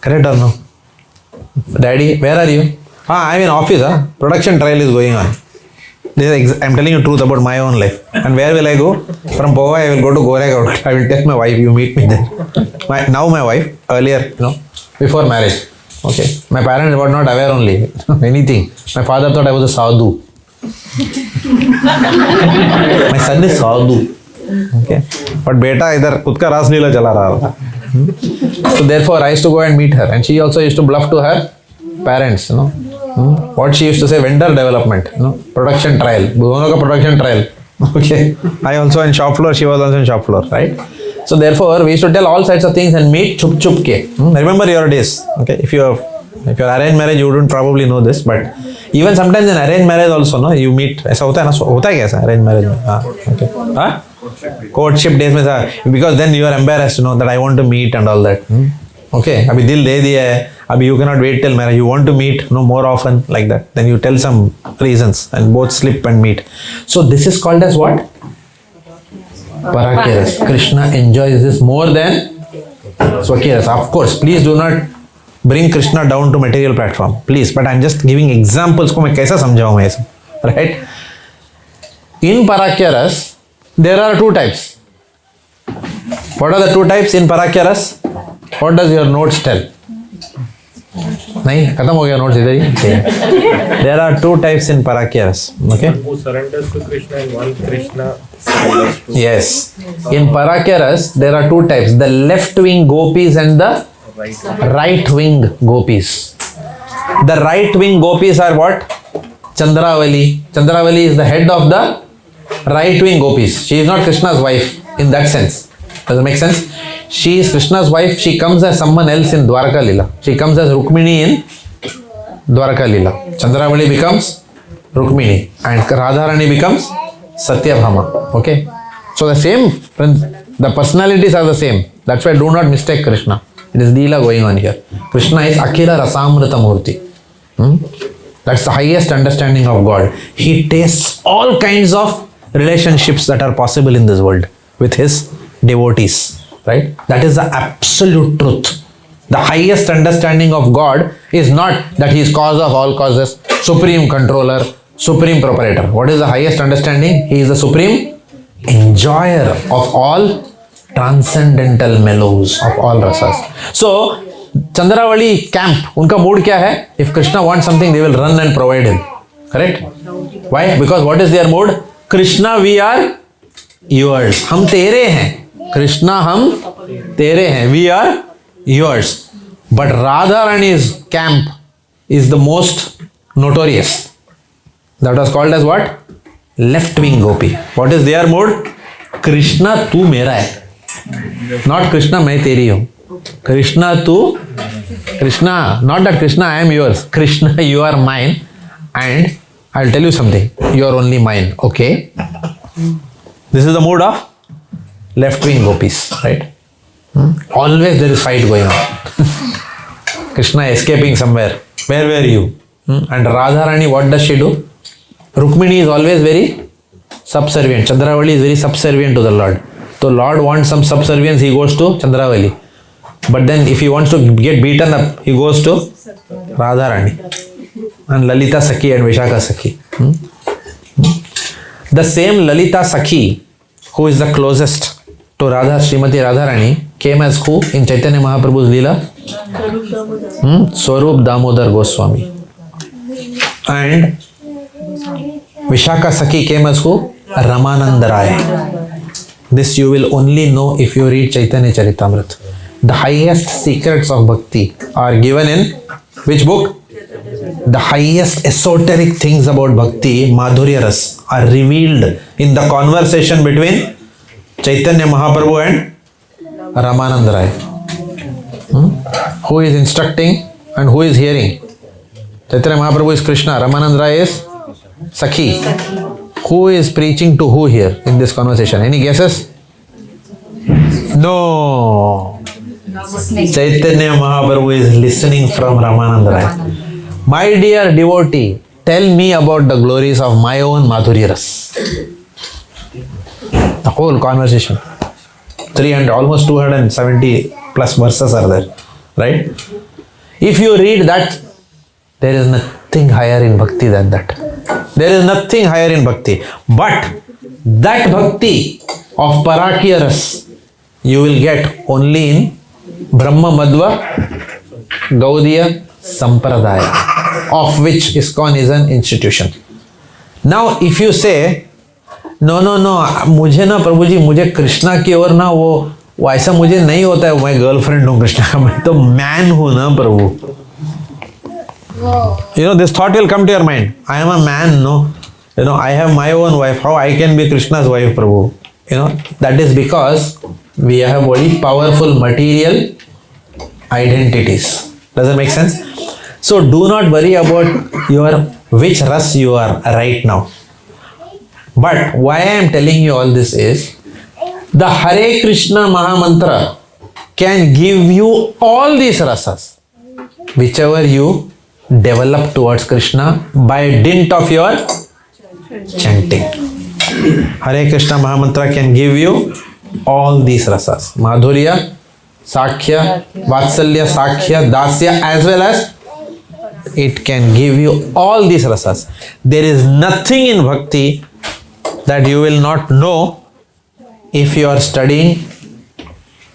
S2: Correct or no? Daddy, where are you? I'm in office. Production trial is going on. I'm telling you truth about my own life. And where will I go? From Powai I will go to Gorakhpur. I will tell my wife, you meet me there. Now my wife, earlier, before marriage. Okay. My parents were not aware only. Anything. My father thought I was a sadhu. My son is sadhu. Okay. But beta idhar khud ka ras leela chala raha tha. So therefore I used to go and meet her, and she also used to bluff to her parents. What she used to say, vendor development. Production trial. दोनों का production trial. Okay. I also in shop floor. She was also in shop floor. Right. So therefore, we used to tell all sorts of things and meet chup chup ke. Remember your days. Okay, if you're arranged marriage, you wouldn't probably know this, but even sometimes in arranged marriage also, you meet. ऐसा होता है ना? होता है क्या ऐसा arranged marriage में? हाँ, okay. Courtship days में सा, because then you are embarrassed, that I want to meet and all that. Okay, अभी दिल दे दिया है, अभी you cannot wait till marriage. You want to meet, more often like that. Then you tell some reasons and both slip and meet. So this is called as what? Parakya Ras. Krishna enjoys this more than Swakiya Ras. Of course, please do not bring Krishna down to material platform. Please, but I'm just giving examples को मैं कैसा समझाऊँ मैं इसे. Right? In Parakya Ras, there are two types. What are the two types in Parakya Ras? What does your notes tell? नहीं, खत्म हो गया नोट्स इधर ही. There are two types in Parakya Ras. Okay.
S6: Who surrenders to Krishna and one Krishna surrenders to
S2: Yes. In Parakya Ras, there are two types: the left wing gopis and the
S6: right.
S2: right wing gopis. The right wing gopis are what? Chandravali. Chandravali is the head of the right wing gopis. She is not Krishna's wife in that sense. Does it make sense? She is Krishna's wife. She comes as someone else in Dwarka Lila. She comes as Rukmini in Dwarka Lila. Chandravali becomes Rukmini and Radharani becomes Satyabhama. Okay? So the same, the personalities are the same. That's why do not mistake Krishna. It is Leela going on here. Krishna is Akhila Rasamrita Murti. That's the highest understanding of God. He tastes all kinds of relationships that are possible in this world with his devotees. Right? That is the absolute truth. The highest understanding of God is not that he is cause of all causes, supreme controller, supreme proprietor. What is the highest understanding? He is the supreme enjoyer of all transcendental mellows, of all rasas. So, Chandravali camp, unka mood kya hai? If Krishna wants something, they will run and provide him. Correct? Why? Because what is their mood? Krishna, we are yours. Hum tere hain. Krishna, hum tere hain. We are yours. But Radharani's camp is the most notorious. That was called as what? Left wing gopi. What is their mood? Krishna, tu mera hai. Not Krishna, main teri hu. Krishna, tu. Krishna, not that Krishna, I am yours. Krishna, you are mine. And I'll tell you something. You are only mine. Okay? This is the mood of left wing gopis, right? Always there is fight going on. Krishna escaping somewhere. Where were you? And Radharani, what does she do? Rukmini is always very subservient. Chandravali is very subservient to the Lord. So Lord wants some subservience, he goes to Chandravali. But then if he wants to get beaten up, he goes to Radharani. And Lalita Sakhi and Vishaka Sakhi. The same Lalita Sakhi, who is the closest to Radha, Srimati Radharani, came as who in Chaitanya Mahaprabhu's Leela? Swarup Damodar Goswami. And Vishaka Sakhi came as who? Ramananda Rai. This you will only know if you read Chaitanya Charitamrita. The highest secrets of bhakti are given in which book? The highest esoteric things about bhakti, Madhurya Ras, are revealed in the conversation between Chaitanya Mahaprabhu and Ramananda Rai. Who is instructing and who is hearing? Chaitanya Mahaprabhu is Krishna, Ramananda Rai is Sakhi. Who is preaching to who here in this conversation? Any guesses? No. Chaitanya Mahaprabhu is listening from Ramananda Rai. My dear devotee, tell me about the glories of my own Madhurya Ras. The whole conversation. 300, almost 270 plus verses are there. Right? If you read that, there is nothing higher in bhakti than that. There is nothing higher in bhakti. But that bhakti of Parakya Ras, you will get only in Brahma Madhva Gaudiya Sampradaya, of which ISKCON is an institution. Now, if you say, no, मुझे ना प्रभु जी, मुझे कृष्णा की ओर ना वो ऐसा मुझे नहीं होता है, मैं गर्लफ्रेंड हूँ कृष्णा का, मैं तो मैन हूँ ना प्रभु. You know, this thought will come to your mind. I am a man, no? You know, I have my own wife. How I can be Krishna's wife, Prabhu? You know, that is because we have very powerful material identities. Does that make sense? So do not worry about which ras you are right now. But why I am telling you all this is, the Hare Krishna Mahamantra can give you all these rasas, whichever you develop towards Krishna by dint of your chanting. Hare Krishna Mahamantra can give you all these rasas. Madhurya, Sakhya, Vatsalya, Sakhya, Dasya, as well as it can give you all these rasas. There is nothing in bhakti that you will not know if you are studying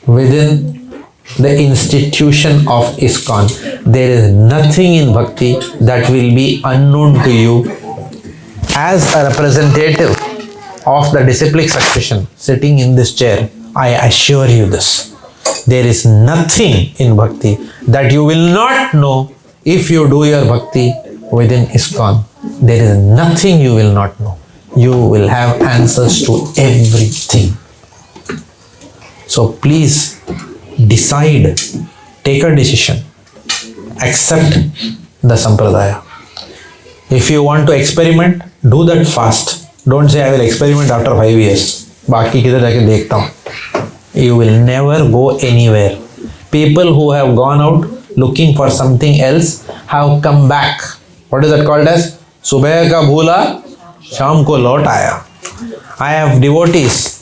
S2: within the institution of ISKCON. There is nothing in bhakti that will be unknown to you. As a representative of the disciplic succession sitting in this chair, I assure you this. There is nothing in bhakti that you will not know if you do your bhakti within ISKCON. There is nothing you will not know. You will have answers to everything. So please decide, take a decision, accept the Sampradaya. If you want to experiment, do that fast. Don't say I will experiment after 5 years. बाकी किधर जाके देखता हूँ. You will never go anywhere. People who have gone out looking for something else have come back. What is that called as? सुबह का भूला शाम को लौट आया. I have devotees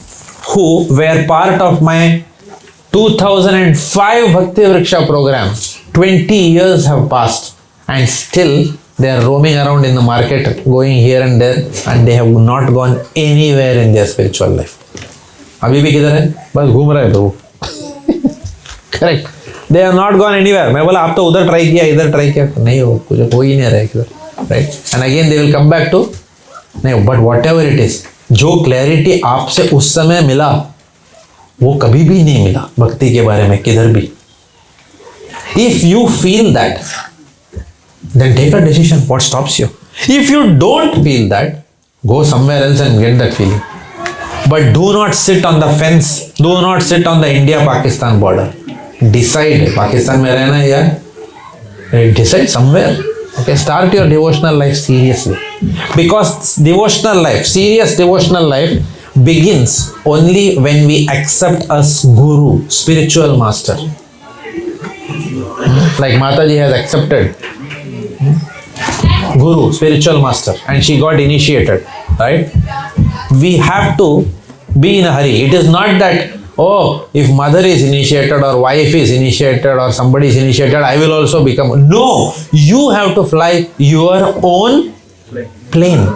S2: who were part of my 2005 Bhakti Vriksha program. 20 years have passed and still they are roaming around in the market, going here and there, and they have not gone anywhere in their spiritual life. अभी भी किधर है? बस घूम रहे प्रभु. Correct. They have not gone anywhere. मैं बोला आप तो उधर ट्राई किया, इधर ट्राई किया, नहीं हो, कुछ हो ही नहीं रहा है किधर. Right? And again they will come back to नहीं. But whatever it is, जो क्लैरिटी आपसे उस समय मिला वो कभी भी नहीं मिला भक्ति के बारे में किधर भी. If you feel that, then take a decision. What stops you? If you don't feel that, go somewhere else and get that feeling. But do not sit on the fence. Do not sit on the India-Pakistan border. Decide. Pakistan में रहना है यार. Decide somewhere. Okay, start your devotional life seriously. Because devotional life, serious devotional life begins only when we accept as Guru, spiritual master. Like Mataji has accepted Guru, spiritual master, and she got initiated, right? We have to be in a hurry. It is not that, oh, if mother is initiated or wife is initiated or somebody is initiated, I will also become. No, you have to fly your own plane.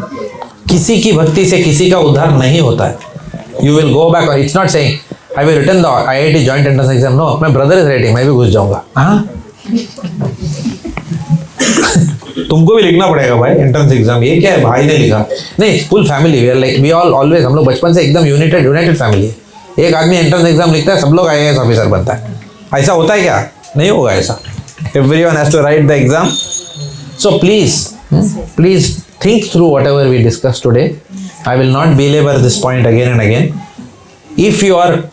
S2: किसी की भक्ति से किसी का उद्धार नहीं होता है. You will go back, or it's not saying, I will written the IIT joint entrance exam. No, my brother is writing, मैं भी घुस जाऊंगा. हाँ? तुमको भी लिखना पड़ेगा भाई एंट्रेंस एग्जाम. ये क्या है, भाई ने लिखा? नहीं, full family. We are like, we all always, हम लोग बचपन से एकदम यूनाइटेड फैमिली है. एक आदमी एंट्रेंस एग्जाम लिखता है, सब लोग IAS ऑफिसर बनता है. ऐसा होता है क्या? नहीं होगा ऐसा. Everyone has to write the exam. So please think through whatever we discussed today. I will not belabor this point again and again. If you are,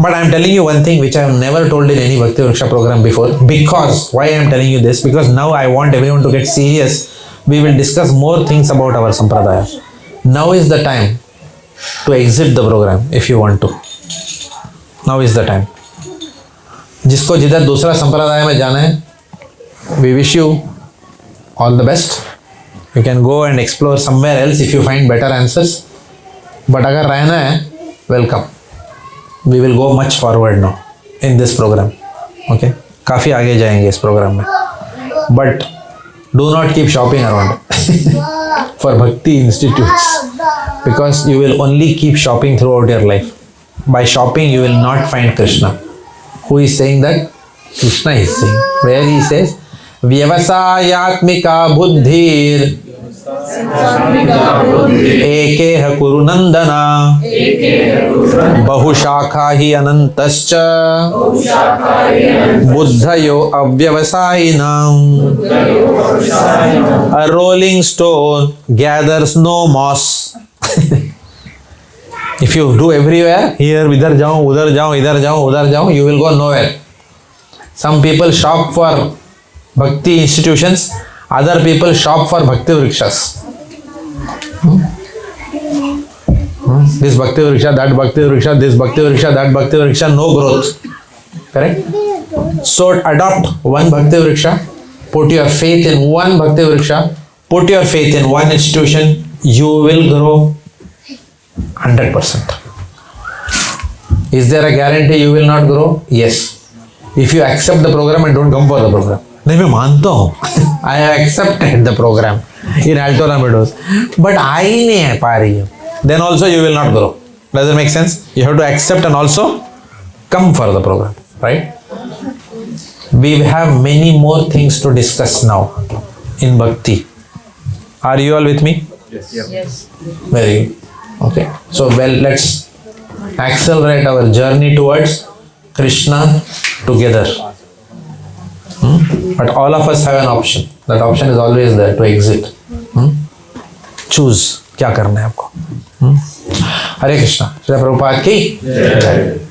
S2: but I am telling you one thing which I have never told in any Bhakti Vriksha program before. Because why I am telling you this? Because now I want everyone to get serious. We will discuss more things about our sampradaya. Now is the time to exit the program if you want to. Now is the time. जिसको जिधर दूसरा संप्रदाय में जाना है, we wish you all the best. You can go and explore somewhere else if you find better answers. But अगर रहना है, welcome. We will go much forward now in this program. Okay? काफ़ी आगे जाएंगे इस प्रोग्राम में. But do not keep shopping around for Bhakti institutes, because you will only keep shopping throughout your life. By shopping, you will not find Krishna. Who is saying that? Krishna is saying. Where he says, व्यवसायात्मिका बुद्धिर एकेह कुरु नंदना बहुशाखा ही अनंतश्च बुद्धयो अव्यवसायिनाम्. A rolling stone gathers no moss. If you do everywhere, here इधर जाऊं उधर जाऊं इधर जाऊं उधर जाऊं, you will go nowhere. Some people shop for Bhakti institutions, other people shop for Bhakti Vrikshas. This Bhakti Vriksha, that Bhakti Vriksha, this Bhakti Vriksha, that Bhakti Vriksha, no growth. Correct? So adopt one Bhakti Vriksha, put your faith in one Bhakti Vriksha, put your faith in one institution, you will grow 100%. Is there a guarantee you will not grow? Yes. If you accept the program and don't come for the program. नहीं, मैं मानता हूँ. I have accepted the program in Altora Meadows, but I नहीं पा रही हूँ. Then also you will not grow. Does it make sense? You have to accept and also come for the program, right? We have many more things to discuss now in bhakti. Are you all with me?
S4: Yes.
S2: Very good. Okay. So, well, let's accelerate our journey towards Krishna together. But all of us have an option. That option is always there to exit. Choose क्या करना है आपको. हरे कृष्णा. श्री प्रभुपाद की जय.